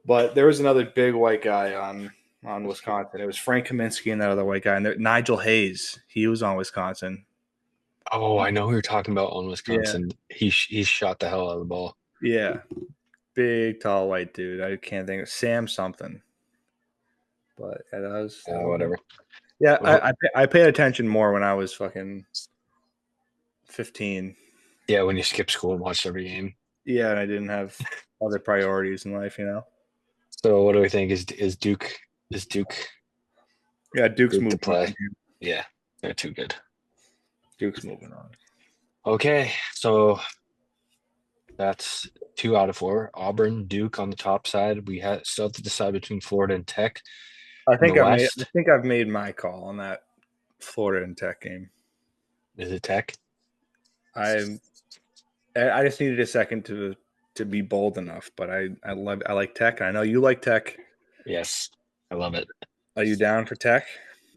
Speaker 2: But there was another big white guy on Wisconsin. It was Frank Kaminsky and that other white guy, and Nigel Hayes. He was on Wisconsin.
Speaker 1: Oh, I know who you're talking about on
Speaker 2: Yeah,
Speaker 1: Wisconsin. He shot the hell out of the ball.
Speaker 2: yeah, big tall white dude. I can't think of Sam something, but yeah, that was.
Speaker 1: Whatever.
Speaker 2: Yeah,
Speaker 1: Well,
Speaker 2: I paid attention more when I was fucking 15.
Speaker 1: yeah, when you skip school and watch every game.
Speaker 2: Yeah, and I didn't have other priorities in life,
Speaker 1: So what do we think? Is Duke
Speaker 2: Yeah, Duke's
Speaker 1: Duke to
Speaker 2: moving on.
Speaker 1: play? Yeah, they're too good.
Speaker 2: Duke's moving on.
Speaker 1: Okay, so that's 2 out of 4. Auburn, Duke on the top side. We still have to decide between Florida and Tech
Speaker 2: I
Speaker 1: in the
Speaker 2: think I've made I
Speaker 1: West.
Speaker 2: think I've made my call on that Florida and Tech game.
Speaker 1: Is it Tech?
Speaker 2: I I just needed a second to be bold enough, but I like Tech. I know you like Tech.
Speaker 1: Yes, I love it.
Speaker 2: Are you down for Tech?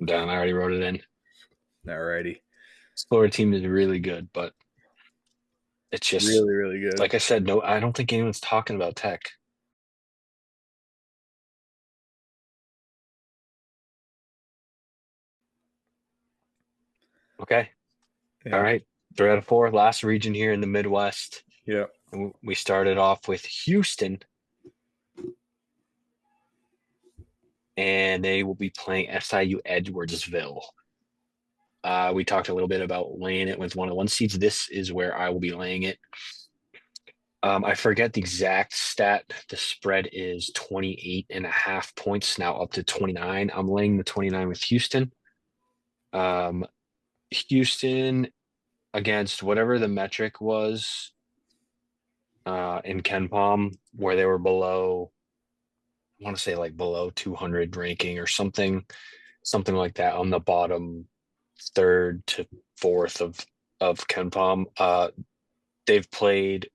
Speaker 1: I'm down. I already wrote it in.
Speaker 2: Alrighty.
Speaker 1: This Florida team is really good, but it's just
Speaker 2: Really, really good.
Speaker 1: like I said. No, I don't think anyone's talking about Tech. Okay, all
Speaker 2: Yeah.
Speaker 1: right. 3 out of 4. Last region here in the Midwest.
Speaker 2: Yeah.
Speaker 1: And we started off with Houston, and they will be playing SIU Edwardsville. We talked a little bit about laying it with one of the 1 seeds. This is where I will be laying it. I forget the exact stat. The spread is 28.5 points, now up to 29. I'm laying the 29 with Houston. Houston against whatever the metric was in Ken Palm, where they were below, I want to say like below 200 ranking or something like that on the bottom third to fourth of Ken Palm. They've played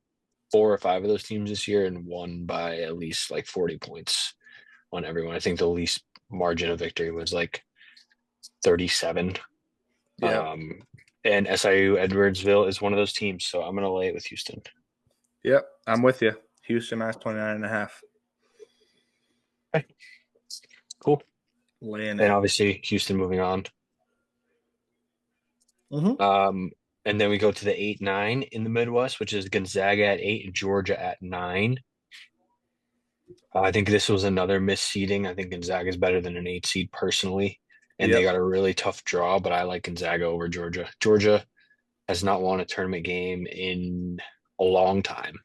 Speaker 1: 4 or 5 of those teams this year and won by at least like 40 points on everyone. I think the least margin of victory was like 37.
Speaker 2: Yeah.
Speaker 1: Um, and SIU Edwardsville is one of those teams, so I'm going to lay it with Houston.
Speaker 2: Yep. I'm with you. Houston minus 29.5.
Speaker 1: Okay, cool.
Speaker 2: Laying
Speaker 1: And
Speaker 2: it.
Speaker 1: obviously Houston moving on.
Speaker 2: Mm-hmm.
Speaker 1: And then we go to the 8-9 in the Midwest, which is Gonzaga at 8 and Georgia at 9. I think this was another misseeding. I think Gonzaga is better than an 8 seed personally, and they
Speaker 2: Yep.
Speaker 1: got a really tough draw. But I like Gonzaga over Georgia. Georgia has not won a tournament game in a long time.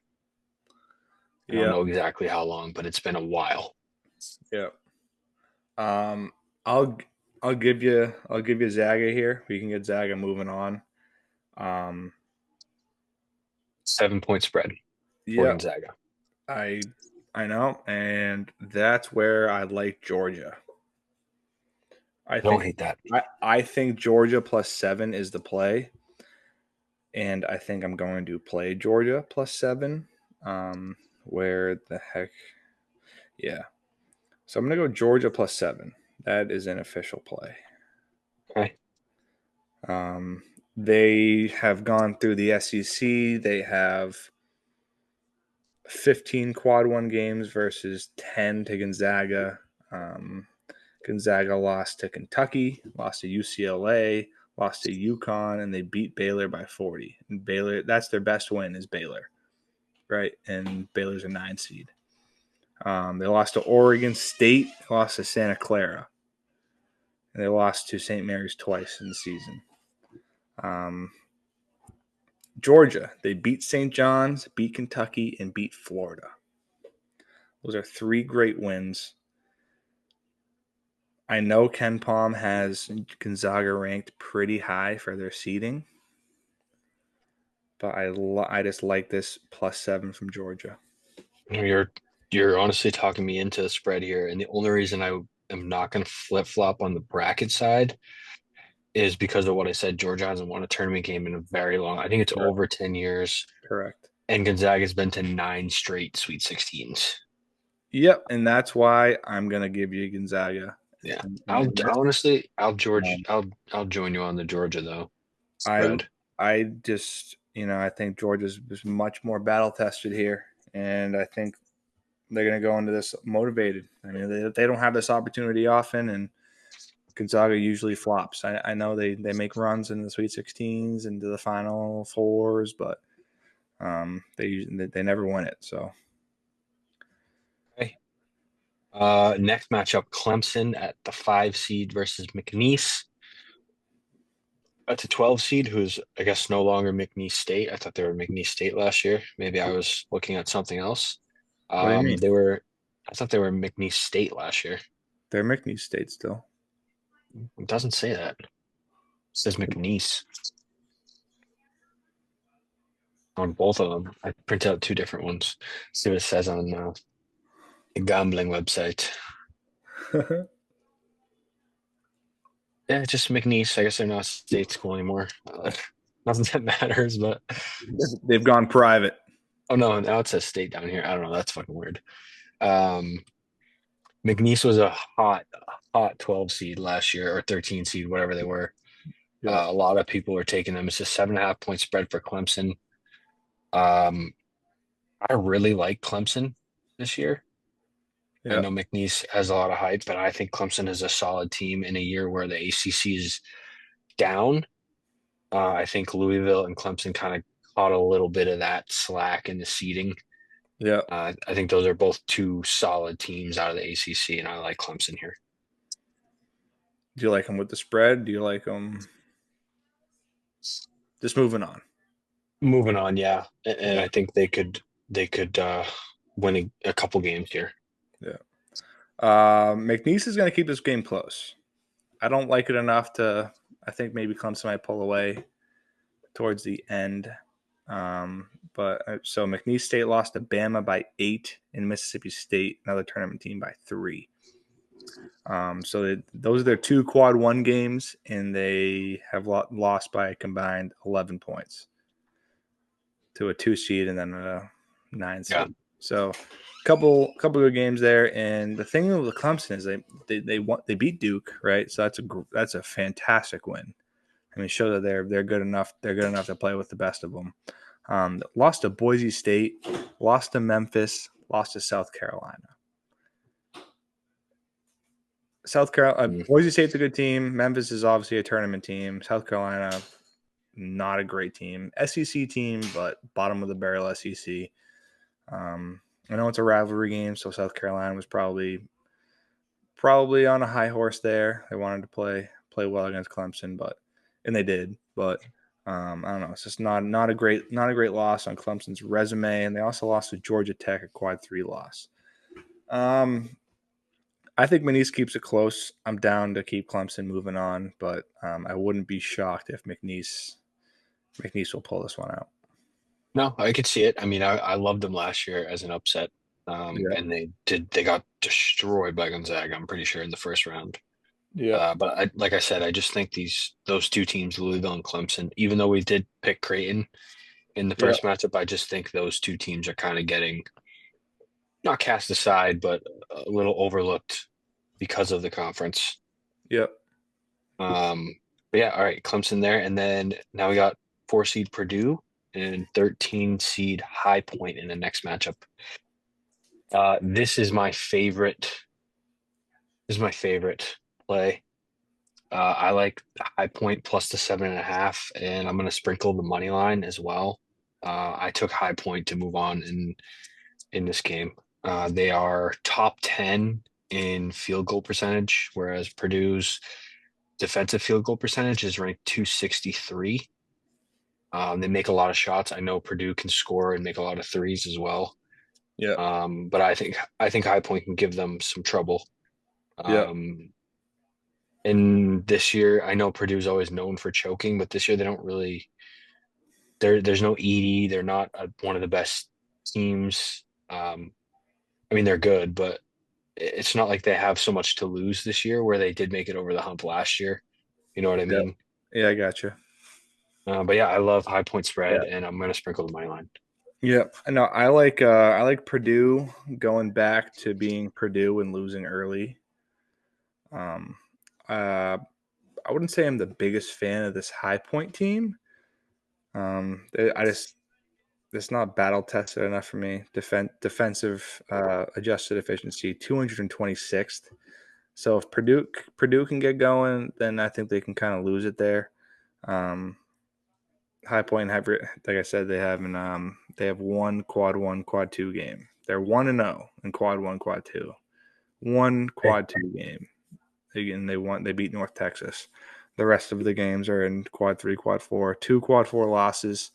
Speaker 1: I don't
Speaker 2: Yep.
Speaker 1: know exactly how long, but it's been a while.
Speaker 2: Yep. Um, I'll I'll give you Zaga here. We can get Zaga moving on. Um,
Speaker 1: 7 point spread for
Speaker 2: yep.
Speaker 1: Gonzaga.
Speaker 2: I I know, and that's where I like Georgia. I
Speaker 1: I don't
Speaker 2: think
Speaker 1: hate that.
Speaker 2: I think Georgia plus 7 is the play. and I think I'm going to play Georgia +7. Where the heck? Yeah. So I'm going to go Georgia +7. That is an official play.
Speaker 1: Okay.
Speaker 2: Um, they have gone through the SEC. They have 15 quad one games versus 10 to Gonzaga. Um, Gonzaga lost to Kentucky, lost to UCLA, lost to UConn, and they beat Baylor by 40. And Baylor, that's their best win, is Baylor, right? And Baylor's a 9 seed. They lost to Oregon State, lost to Santa Clara, and they lost to St. Mary's twice in the season. Um, Georgia, they beat St. John's, beat Kentucky, and beat Florida. Those are 3 great wins. I know Ken Palm has Gonzaga ranked pretty high for their seeding, but I just like this +7 from Georgia.
Speaker 1: You're honestly talking me into the spread here, and the only reason I am not going to flip flop on the bracket side is because of what I said. Georgia hasn't won a tournament game in a very long. I think it's
Speaker 2: Correct.
Speaker 1: over 10 years,
Speaker 2: Correct.
Speaker 1: and Gonzaga's been to 9 straight Sweet 16s.
Speaker 2: Yep, and that's why I'm gonna give you Gonzaga.
Speaker 1: Yeah,
Speaker 2: And this, um,
Speaker 1: I'll join you on the Georgia though
Speaker 2: I
Speaker 1: spread.
Speaker 2: I just I think Georgia's was much more battle tested here, and I think they're gonna go into this motivated. I mean, they don't have this opportunity often, and Gonzaga usually flops. I know they make runs in the Sweet 16s into the Final Fours, but they never win it. So
Speaker 1: Okay. Next matchup, Clemson at the 5 seed versus McNeese. That's a 12 seed who's, I guess, no longer McNeese State. I thought they were McNeese State last year. Maybe I was looking at something else.
Speaker 2: what do you mean?
Speaker 1: I thought they were McNeese State last year.
Speaker 2: They're McNeese State still.
Speaker 1: It doesn't say that. It says McNeese on both of them. I printed out two different ones. See what it says on the gambling website. Yeah, just McNeese. I guess they're not a state school anymore. Nothing that matters, but
Speaker 2: They've gone private.
Speaker 1: oh no, now it says state down here. I don't know. That's fucking weird. Um, McNeese was a hot 12 seed last year or 13 seed, whatever they were.
Speaker 2: Yep.
Speaker 1: A lot of people were taking them. It's a 7.5 point spread for Clemson. Um, I really like Clemson this year. I
Speaker 2: Yep.
Speaker 1: know McNeese has a lot of hype, but I think Clemson is a solid team in a year where the ACC is down. I think Louisville and Clemson kind of caught a little bit of that slack in the seeding.
Speaker 2: Yep.
Speaker 1: I think those are both two solid teams out of the ACC, and I like Clemson here.
Speaker 2: Do you like them with the spread? Do you like them just moving on?
Speaker 1: Moving on, yeah, and I think they could win a couple games here.
Speaker 2: Yeah. McNeese is going to keep this game close. I don't like it enough to. I think maybe Clemson might pull away towards the end. But so McNeese State lost to Bama by 8, and Mississippi State, another tournament team, by 3. So those are their 2 quad one games, and they have lost by a combined 11 points to a 2 seed and then a 9
Speaker 1: Yeah,
Speaker 2: seed. So couple good games there. And the thing with Clemson is they beat Duke, right? So that's a fantastic win. I mean, show that they're good enough. They're good enough to play with the best of them. Lost to Boise State, lost to Memphis, lost to South Carolina.
Speaker 1: mm,
Speaker 2: Boise State's a good team. Memphis is obviously a tournament team. South Carolina, not a great team. SEC team, but bottom of the barrel SEC. I know it's a rivalry game, so South Carolina was probably on a high horse there. They wanted to play well against Clemson, and they did. But I don't know. It's just not a great loss on Clemson's resume, and they also lost to Georgia Tech, a quad 3 loss. I think McNeese keeps it close. I'm down to keep Clemson moving on, but I wouldn't be shocked if McNeese will pull this one out.
Speaker 1: no, I could see it. I mean, I loved them last year as an upset,
Speaker 2: Yeah.
Speaker 1: and they got destroyed by Gonzaga. I'm pretty sure in the first round.
Speaker 2: Yeah.
Speaker 1: But like I said, I just think those two teams, Louisville and Clemson, even though we did pick Creighton in the
Speaker 2: Yeah.
Speaker 1: first matchup, I just think those two teams are kind of getting not cast aside, but a little overlooked because of the conference.
Speaker 2: Yeah.
Speaker 1: Um, but yeah, all right, Clemson there, and then now we got 4 seed Purdue and 13 seed High Point in the next matchup. This is my favorite. This is my favorite play. I like High Point plus the 7.5, and I'm going to sprinkle the money line as well. I took High Point to move on in this game. They are top 10 in field goal percentage, whereas Purdue's defensive field goal percentage is ranked 263. They make a lot of shots. I know Purdue can score and make a lot of threes as well.
Speaker 2: Yeah.
Speaker 1: But I think High Point can give them some trouble.
Speaker 2: Yeah.
Speaker 1: Um, and this year, I know Purdue's always known for choking, but this year they don't really. There's no Edie. They're not one of the best teams. I mean, they're good, but it's not like they have so much to lose this year where they did make it over the hump last year. You know what I
Speaker 2: Yeah.
Speaker 1: mean?
Speaker 2: Yeah. I got you.
Speaker 1: But yeah, I love High Point
Speaker 2: Yeah.
Speaker 1: spread, and I'm going to sprinkle the money line.
Speaker 2: Yeah. No, I like Purdue going back to being Purdue and losing early. Um, uh, I wouldn't say I'm the biggest fan of this High Point team. I just it's not battle tested enough for me. Defensive adjusted efficiency 226th. So if Purdue can get going, then I think they can kind of lose it there. Um, High Point have, like I said, they have one, quad two game. They're 1-0 in quad one, quad two. One
Speaker 1: Okay.
Speaker 2: quad two game. Again, they beat North Texas. The rest of the games are in quad three, quad four. Two quad four losses.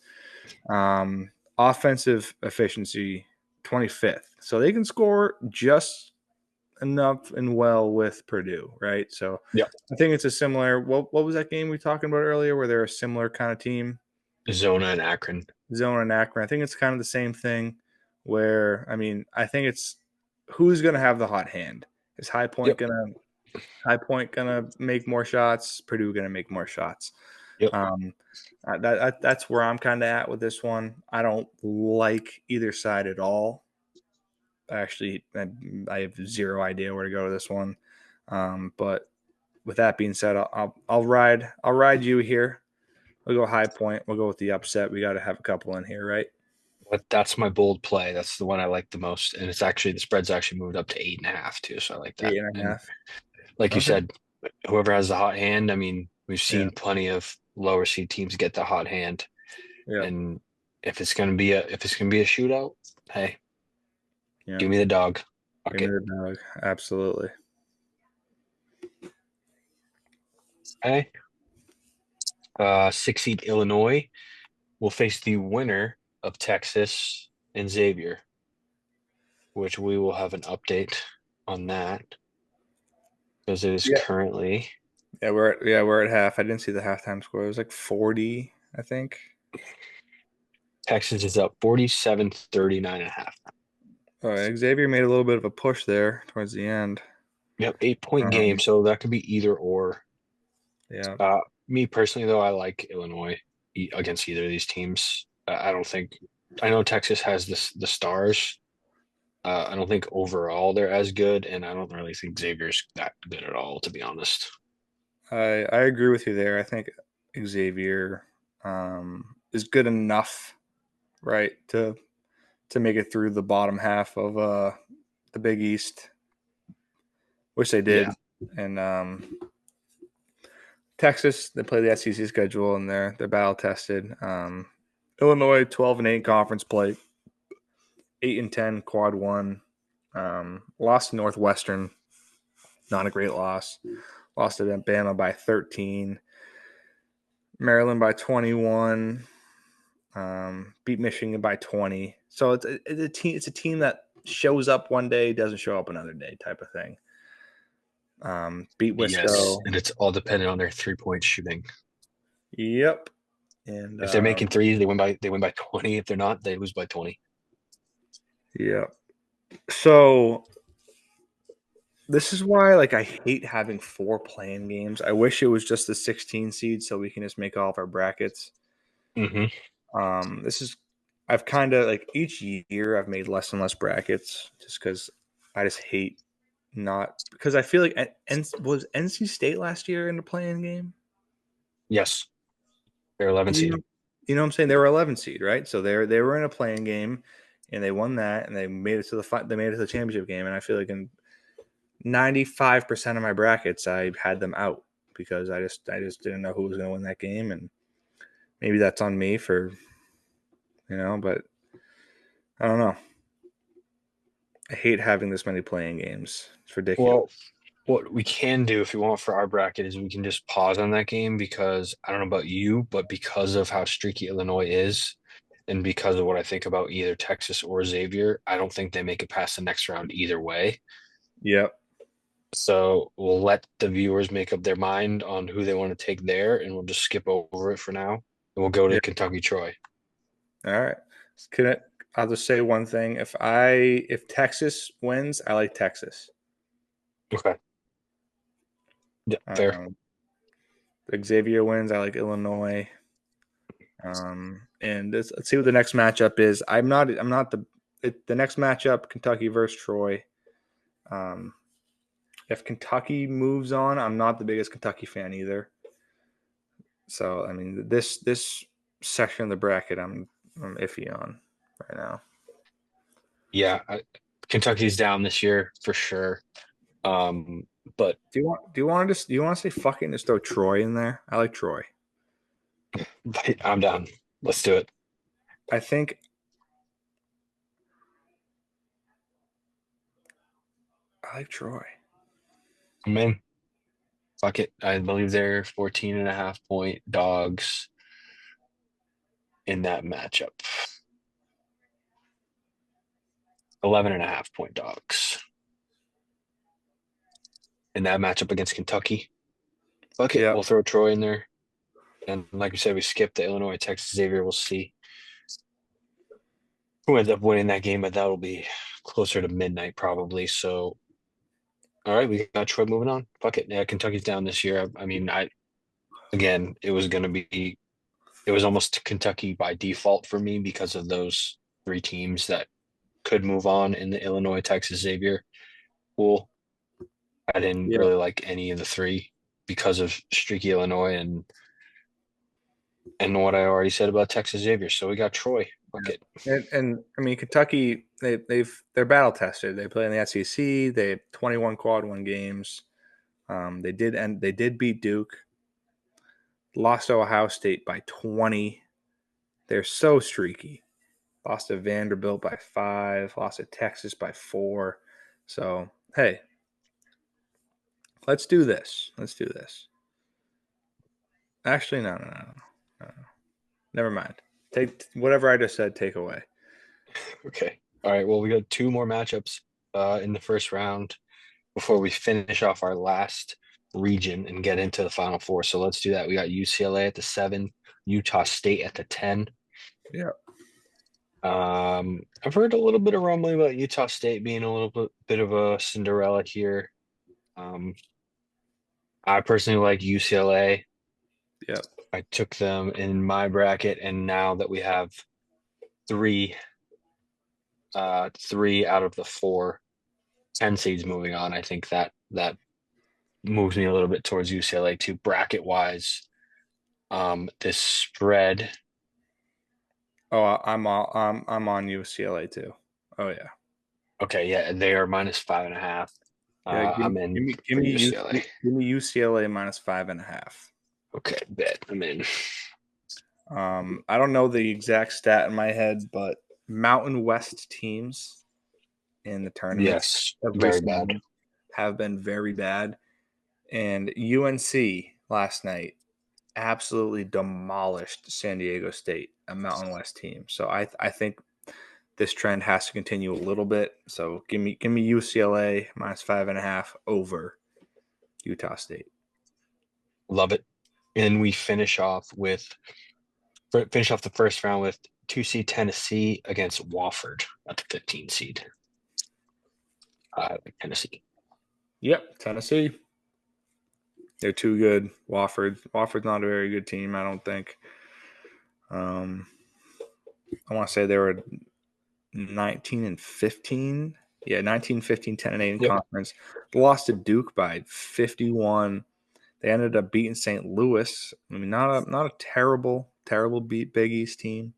Speaker 2: Um, Offensive efficiency 25th. So they can score just enough and well with Purdue, right? So
Speaker 1: Yep.
Speaker 2: I think it's a similar. What was that game we talking about earlier, where they're a similar kind of team?
Speaker 1: Zona and Akron.
Speaker 2: Zona and Akron. I think it's kind of the same thing. Where I mean, I think it's who's going to have the hot hand. Is
Speaker 1: Yep.
Speaker 2: High Point gonna make more shots? Purdue gonna make more shots?
Speaker 1: Yep.
Speaker 2: Um, that's where I'm kind of at with this one. I don't like either side at all. Actually, I have zero idea where to go with this one. But with that being said, I'll ride you here. We'll go High Point. We'll go with the upset. We got to have a couple in here, right?
Speaker 1: That's my bold play. That's the one I like the most. And it's actually the spread's actually moved up to 8.5 too. So I like that.
Speaker 2: Eight and a
Speaker 1: And
Speaker 2: half.
Speaker 1: like you
Speaker 2: Okay.
Speaker 1: said, whoever has the hot hand, I mean, we've
Speaker 2: Yeah.
Speaker 1: seen plenty of lower seed teams get the hot hand.
Speaker 2: Yeah.
Speaker 1: And if it's gonna be a shootout, hey,
Speaker 2: Yeah.
Speaker 1: give me the dog.
Speaker 2: Give
Speaker 1: Fuck
Speaker 2: me
Speaker 1: it.
Speaker 2: the dog. Absolutely.
Speaker 1: Okay. 6 seed Illinois will face the winner of Texas and Xavier, which we will have an update on that because it is
Speaker 2: Yeah.
Speaker 1: currently
Speaker 2: We're at half. I didn't see the halftime score. It was like 40, I think.
Speaker 1: Texas is up 47-39.5.
Speaker 2: Xavier made a little bit of a push there towards the end.
Speaker 1: Yep, 8 point game,
Speaker 2: Um,
Speaker 1: so that could be either or.
Speaker 2: yeah.
Speaker 1: Me personally, though, I like Illinois against either of these teams. I don't think I know Texas has the stars. I don't think overall they're as good, and I don't really think Xavier's that good at all, to be honest.
Speaker 2: I agree with you there. I think Xavier is good enough, right, to make it through the bottom half of the Big East, which they
Speaker 1: Yeah,
Speaker 2: did. And Texas, they play the SEC schedule and they're battle tested. Illinois 12-8 conference play, 8-10 quad one. Lost to Northwestern, not a great loss. Lost to Bama by 13. Maryland by 21. Beat Michigan by 20. So it's a team that shows up one day, doesn't show up another day, type of thing. Beat
Speaker 1: yes,
Speaker 2: Wisco.
Speaker 1: and it's all dependent on their 3 point shooting.
Speaker 2: Yep. And
Speaker 1: If they're making threes, they win by 20. If they're not, they lose by 20.
Speaker 2: yep. So This is why, like, I hate having four playing games. I wish it was just the 16 seed so we can just make all of our brackets.
Speaker 1: Hmm.
Speaker 2: This is I've kind of like each year I've made less and less brackets just because I just hate not because I feel like was NC State last year in the playing game.
Speaker 1: Yes, they're 11
Speaker 2: You
Speaker 1: seed.
Speaker 2: know, you know what I'm saying? They were 11 seed, right? So they were in a playing game, and they won that, and they made it to they made it to the championship game. And I feel like in 95% of my brackets, I had them out because I just didn't know who was going to win that game, and maybe that's on me for but I don't know. I hate having this many playing games. It's ridiculous.
Speaker 1: Well, what we can do if you want for our bracket is we can just pause on that game because I don't know about you, but because of how streaky Illinois is, and because of what I think about either Texas or Xavier, I don't think they make it past the next round either way.
Speaker 2: Yep.
Speaker 1: So we'll let the viewers make up their mind on who they want to take there, and we'll just skip over it for now. And we'll go to
Speaker 2: Yep.
Speaker 1: Kentucky Troy.
Speaker 2: All right. Can I, I'll just say one thing. If Texas wins, I like Texas.
Speaker 1: Okay. Yeah, fair.
Speaker 2: Um, if Xavier wins, I like Illinois. And let's see what the next matchup is. I'm not the next matchup Kentucky versus Troy. Um, if Kentucky moves on, I'm not the biggest Kentucky fan either. So I mean this section of the bracket I'm iffy on right now.
Speaker 1: Yeah, Kentucky's down this year for sure. Um, but
Speaker 2: Do you want to say fuck it and just throw Troy in there? I like Troy.
Speaker 1: I'm down. Let's do it.
Speaker 2: I think I like Troy.
Speaker 1: I'm in. Fuck it. I believe they're 14 and a half point dogs in that matchup. 11 and a half point dogs in that matchup against Kentucky. Fuck it.
Speaker 2: Yeah,
Speaker 1: We'll throw Troy in there. And like you said, we skipped the Illinois, Texas, Xavier. We'll see who ends up winning that game, but that'll be closer to midnight probably. So, all right, we got Troy moving on. Fuck it. Yeah, Kentucky's down this year. I mean, again, it was going to be, it was almost Kentucky by default for me because of those three teams that could move on in the Illinois, Texas, Xavier pool. I didn't
Speaker 2: yeah,
Speaker 1: really like any of the three because of streaky Illinois and what I already said about Texas Xavier. So we got Troy. Fuck it.
Speaker 2: and I mean Kentucky they're battle tested. They play in the SEC. They have 21 quad one games. They did beat Duke. Lost to Ohio State by 20. They're so streaky. Lost to Vanderbilt by 5. Lost to Texas by 4. So hey, let's do this. Let's do this. Actually, no. Never mind. Take whatever I just said. Take away.
Speaker 1: Okay. All right. Well, we got two more matchups in the first round before we finish off our last region and get into the final four. So let's do that. We got UCLA at the 7, Utah State at the 10.
Speaker 2: Yeah.
Speaker 1: I've heard a little bit of rumbling about Utah State being a little bit of a Cinderella here. Um, I personally like UCLA.
Speaker 2: Yeah.
Speaker 1: I took them in my bracket, and now that we have three, three out of the 10 seeds moving on, I think that moves me a little bit towards UCLA too, bracket wise. This spread,
Speaker 2: Oh, I'm on UCLA too. Oh yeah.
Speaker 1: okay, yeah, they are minus 5.5.
Speaker 2: Yeah.
Speaker 1: I'm in
Speaker 2: Give
Speaker 1: for
Speaker 2: me
Speaker 1: UCLA.
Speaker 2: give me UCLA minus 5.5.
Speaker 1: Okay, bet I'm in.
Speaker 2: I don't know the exact stat in my head, but Mountain West teams in the tournaments
Speaker 1: Yes,
Speaker 2: of
Speaker 1: very
Speaker 2: recent
Speaker 1: bad.
Speaker 2: years have been very bad. And UNC last night absolutely demolished San Diego State, a Mountain West team. So I think this trend has to continue a little bit. So give me UCLA minus 5.5 over Utah State.
Speaker 1: Love it. And we finish off the first round with 2 seed Tennessee against Wofford at the 15 seed. I like Tennessee.
Speaker 2: Yep, Tennessee. They're too good. Wofford's not a very good team, I don't think. Um, I want to say they were 19 and 15. Yeah, 19, 15, 10 and 8 in
Speaker 1: Yep.
Speaker 2: conference. They lost to Duke by 51. They ended up beating St. Louis. I mean, not a terrible beat Big East team.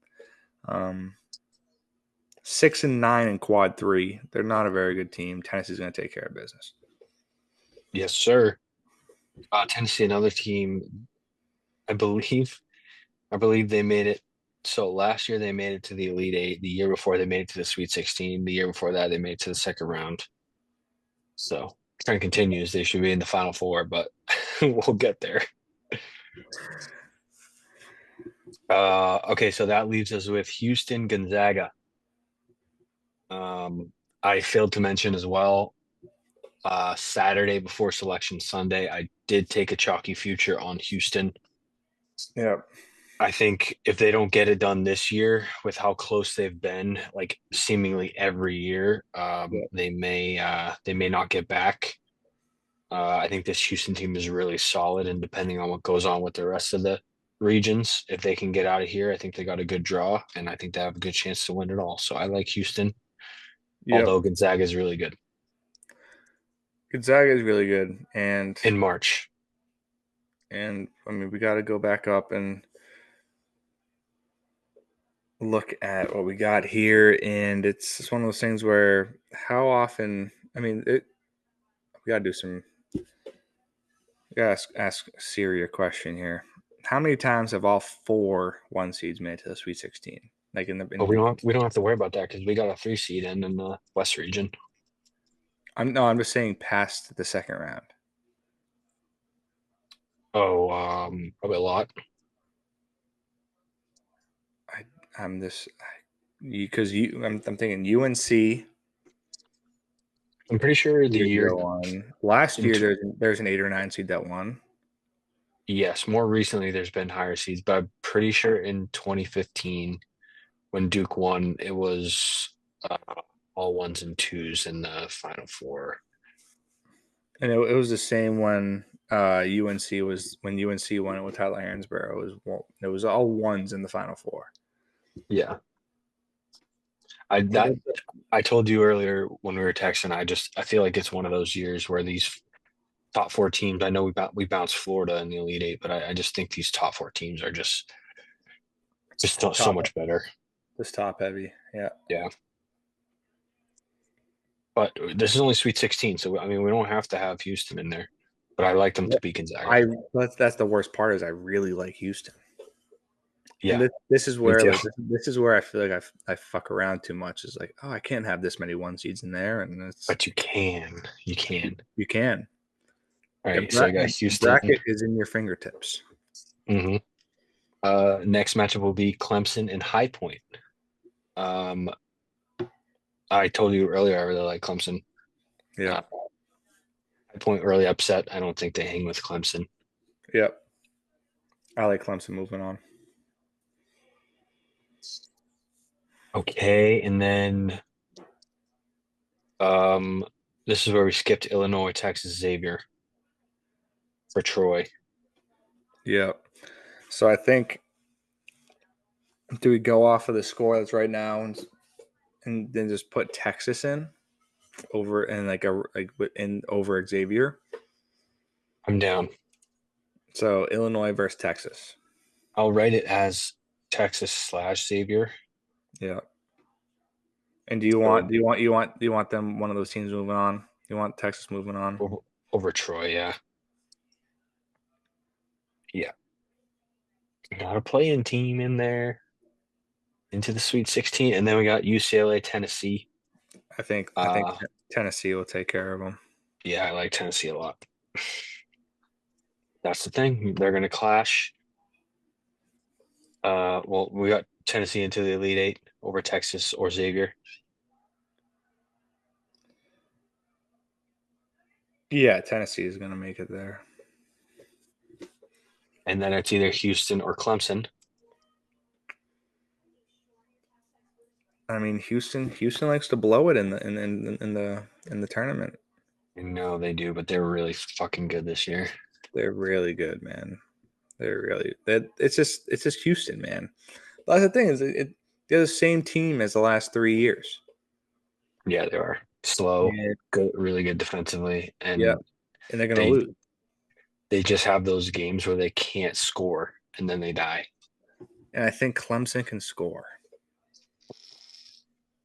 Speaker 2: 6-9 in quad three. They're not a very good team. Tennessee's going to take care of business.
Speaker 1: Yes, sir. Tennessee, another team. I believe. I believe they made it. So last year they made it to the Elite Eight. The year before they made it to the Sweet 16. The year before that they made it to the second round. So trend continues. They should be in the Final Four, but we'll get there. Okay, so that leaves us with Houston, Gonzaga. I failed to mention as well. Saturday before Selection Sunday, I did take a chalky future on Houston.
Speaker 2: Yeah.
Speaker 1: I think if they don't get it done this year with how close they've been, like seemingly every year,
Speaker 2: Yeah.
Speaker 1: they may not get back. I think this Houston team is really solid, and depending on what goes on with the rest of the regions, if they can get out of here, I think they got a good draw, and I think they have a good chance to win it all. So I like Houston,
Speaker 2: Yep.
Speaker 1: although Gonzaga is really good
Speaker 2: Gonzaga is really good, and
Speaker 1: in March.
Speaker 2: I mean we got to go back up and look at what we got here, and it's just one of those things where how often? I mean, we got to do some. We got to ask Siri a question here. How many times have all four one seeds made to the Sweet 16? Like in the
Speaker 1: But
Speaker 2: in
Speaker 1: we don't have to worry about that because we got a 3 seed in the West region.
Speaker 2: I'm just saying past the second round.
Speaker 1: Oh, probably a lot.
Speaker 2: I I'm this because I'm thinking UNC
Speaker 1: I'm pretty sure the
Speaker 2: years
Speaker 1: year
Speaker 2: ago on last
Speaker 1: in
Speaker 2: year there's an 8 or 9 seed that won.
Speaker 1: yes, more recently there's been higher seeds, but I'm pretty sure in 2015 when Duke won, it was uh, all ones and twos in the Final Four.
Speaker 2: And it was the same when UNC was when UNC won it with Tyler Hansborough. It was all ones in the Final Four.
Speaker 1: Yeah, I
Speaker 2: And
Speaker 1: that I told you earlier when we were texting. I feel like it's one of those years where these top four teams. I know we bounced Florida in the Elite Eight, but I just think these top four teams are just so
Speaker 2: top
Speaker 1: much better.
Speaker 2: this top heavy, yeah,
Speaker 1: Yeah. But this is only Sweet 16, so I mean we don't have to have Houston in there. But I like them
Speaker 2: yeah.
Speaker 1: to beat Gonzaga.
Speaker 2: I that's the worst part is I really like Houston, and
Speaker 1: Yeah,
Speaker 2: this is
Speaker 1: me
Speaker 2: where
Speaker 1: too.
Speaker 2: like this is where I feel like I fuck around too much. Is like, oh, I can't have this many one seeds in there, and it's
Speaker 1: But you can.
Speaker 2: you can.
Speaker 1: All right, so we got
Speaker 2: The
Speaker 1: Houston.
Speaker 2: bracket is in your fingertips.
Speaker 1: Hmm. Next matchup will be Clemson and High Point. Um, I told you earlier I really like Clemson.
Speaker 2: Yeah,
Speaker 1: High Point early upset. I don't think they hang with Clemson.
Speaker 2: yep. I like Clemson moving on.
Speaker 1: Okay, and then um, this is where we skipped Illinois, Texas, Xavier for Troy.
Speaker 2: Yep. So I think do we go off of the score that's right now and then just put Texas in over and like in over Xavier?
Speaker 1: I'm down.
Speaker 2: So Illinois versus Texas.
Speaker 1: I'll write it as Texas/Xavier.
Speaker 2: Yeah. And
Speaker 1: So
Speaker 2: do you want them one of those teams moving on? You want Texas moving on?
Speaker 1: over, over Troy, yeah. Yeah. Got a playing team in there into the Sweet 16. And then we got UCLA, Tennessee.
Speaker 2: I think
Speaker 1: Uh,
Speaker 2: Tennessee will take care of them.
Speaker 1: yeah, I like Tennessee a lot. That's the thing. They're going to clash. Well, we got Tennessee into the Elite Eight over Texas or Xavier.
Speaker 2: Yeah, Tennessee is going to make it there.
Speaker 1: And then it's either Houston or Clemson.
Speaker 2: I mean, Houston likes to blow it in the in the tournament.
Speaker 1: I know they do, but they're really fucking good this year.
Speaker 2: They're really good, man. It's just Houston, man. But that's the thing is they're the same team as the last 3 years.
Speaker 1: Yeah, they are slow,
Speaker 2: And
Speaker 1: good, really good defensively,
Speaker 2: yeah,
Speaker 1: and
Speaker 2: and they're gonna
Speaker 1: they
Speaker 2: lose.
Speaker 1: they just have those games where they can't score and then they die.
Speaker 2: And I think Clemson can score.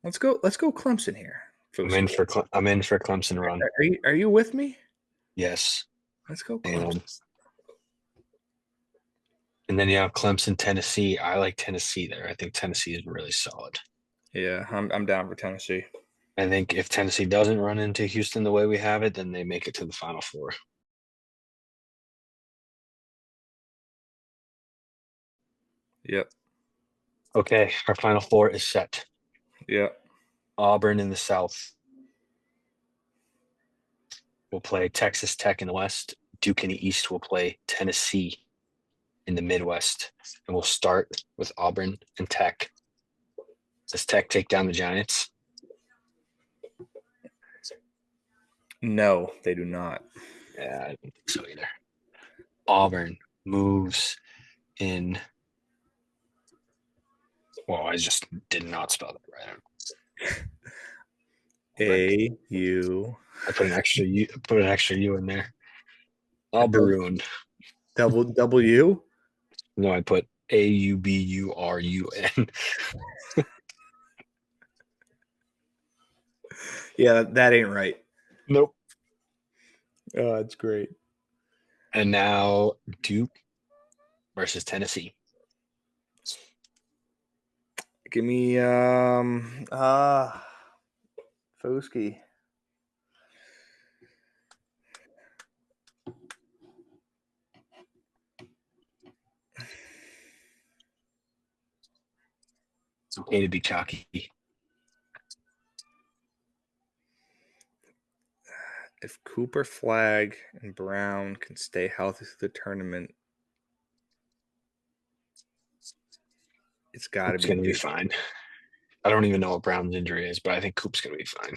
Speaker 2: Let's go Clemson here. Fusky.
Speaker 1: I'm in for Clemson run.
Speaker 2: Are you with me?
Speaker 1: Yes,
Speaker 2: Let's go
Speaker 1: and
Speaker 2: Clemson.
Speaker 1: and then you have Clemson, Tennessee. I like Tennessee there. I think Tennessee is really solid.
Speaker 2: Yeah, I'm down for Tennessee.
Speaker 1: I think if Tennessee doesn't run into Houston the way we have it, then they make it to the Final Four.
Speaker 2: Yep.
Speaker 1: Okay, our Final Four is set.
Speaker 2: Yep.
Speaker 1: Auburn in the South will play Texas Tech in the West. Duke in the East will play Tennessee in the Midwest. And we'll start with Auburn and Tech. Does Tech take down the Giants?
Speaker 2: No, they do not.
Speaker 1: Yeah, I don't think so either. Auburn moves in. Well, I just did not spell that right.
Speaker 2: A-U.
Speaker 1: I put an extra U in there. Auburn.
Speaker 2: Double W.
Speaker 1: No, I put Auburun.
Speaker 2: Yeah, that ain't right.
Speaker 1: Nope.
Speaker 2: Oh, that's great.
Speaker 1: And now Duke versus Tennessee.
Speaker 2: Give me Foski.
Speaker 1: It's okay to be chalky.
Speaker 2: If Cooper, Flag, and Brown can stay healthy through the tournament, it's got to
Speaker 1: Coop's
Speaker 2: be
Speaker 1: going to be
Speaker 2: Duke.
Speaker 1: fine. I don't even know what Brown's injury is, but I think Coop's going to be fine.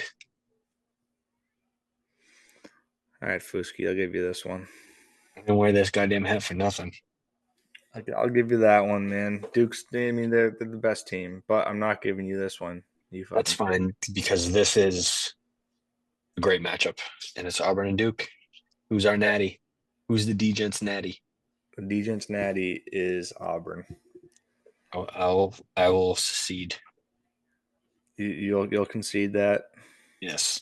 Speaker 2: All right, Fuski, I'll give you this one.
Speaker 1: I don't wear this goddamn hat for nothing.
Speaker 2: I'll give you that one, man. Duke's. I mean, they're the best team, but I'm not giving you this one. You
Speaker 1: That's
Speaker 2: fucking.
Speaker 1: fine because this is a great matchup, and it's Auburn and Duke. Who's our natty? Who's the DeGents natty?
Speaker 2: The DeGents Natty is Auburn.
Speaker 1: I will secede.
Speaker 2: You'll concede that.
Speaker 1: Yes,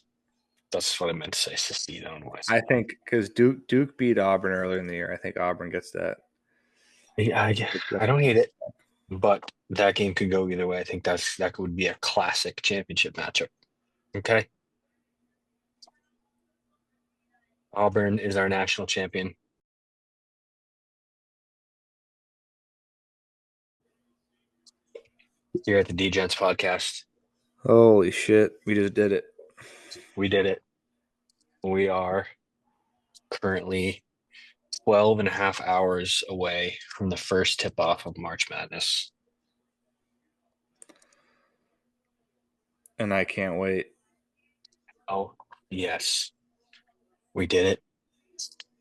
Speaker 1: that's what I meant to say. Secede. I don't know why I
Speaker 2: I
Speaker 1: said
Speaker 2: think because Duke beat Auburn earlier in the year. I think Auburn gets that.
Speaker 1: that. I don't hate it, but that game could go either way. I think that would be a classic championship matchup. Okay, Auburn is our national champion. Here at the DeGents podcast.
Speaker 2: Holy shit, we just did it.
Speaker 1: We did it. We are currently 12 and a half hours away from the first tip off of March Madness.
Speaker 2: And I can't wait.
Speaker 1: Oh, yes. We did it.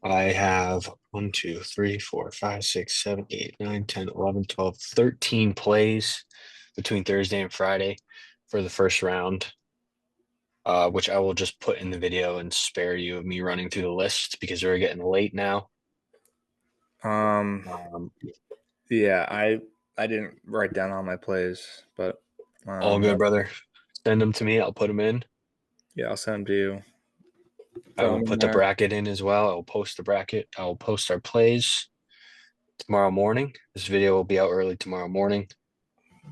Speaker 1: I have 1, 2, 3, 4, 5, 6, 7, 8, 9, 10, 11, 12, 13 plays between Thursday and Friday for the first round, which I will just put in the video and spare you of me running through the list because we're getting late now.
Speaker 2: Um,
Speaker 1: Um,
Speaker 2: yeah, I didn't write down all my plays, but
Speaker 1: all good, brother. Send them to me. I'll put them in.
Speaker 2: yeah, I'll send them to you.
Speaker 1: I
Speaker 2: Throw
Speaker 1: will
Speaker 2: them in
Speaker 1: put the
Speaker 2: there.
Speaker 1: bracket in as well. I will post the bracket. I will post our plays tomorrow morning. This video will be out early tomorrow morning.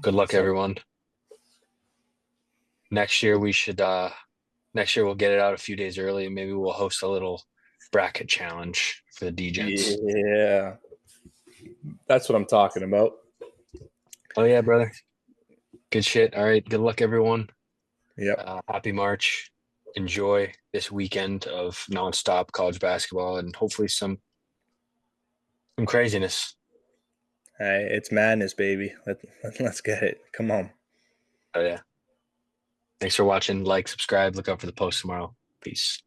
Speaker 1: Good luck,
Speaker 2: So,
Speaker 1: everyone. Next year we'll get it out a few days early and maybe we'll host a little bracket challenge for the DGents.
Speaker 2: yeah, that's what I'm talking about.
Speaker 1: Oh yeah, brother. Good shit. All right. Good luck, everyone.
Speaker 2: Yep.
Speaker 1: Happy March. Enjoy this weekend of nonstop college basketball and hopefully some craziness.
Speaker 2: Hey, it's madness, baby. Let's get it. Come on.
Speaker 1: Oh yeah. Thanks for watching. Like, subscribe, look out for the post tomorrow. Peace.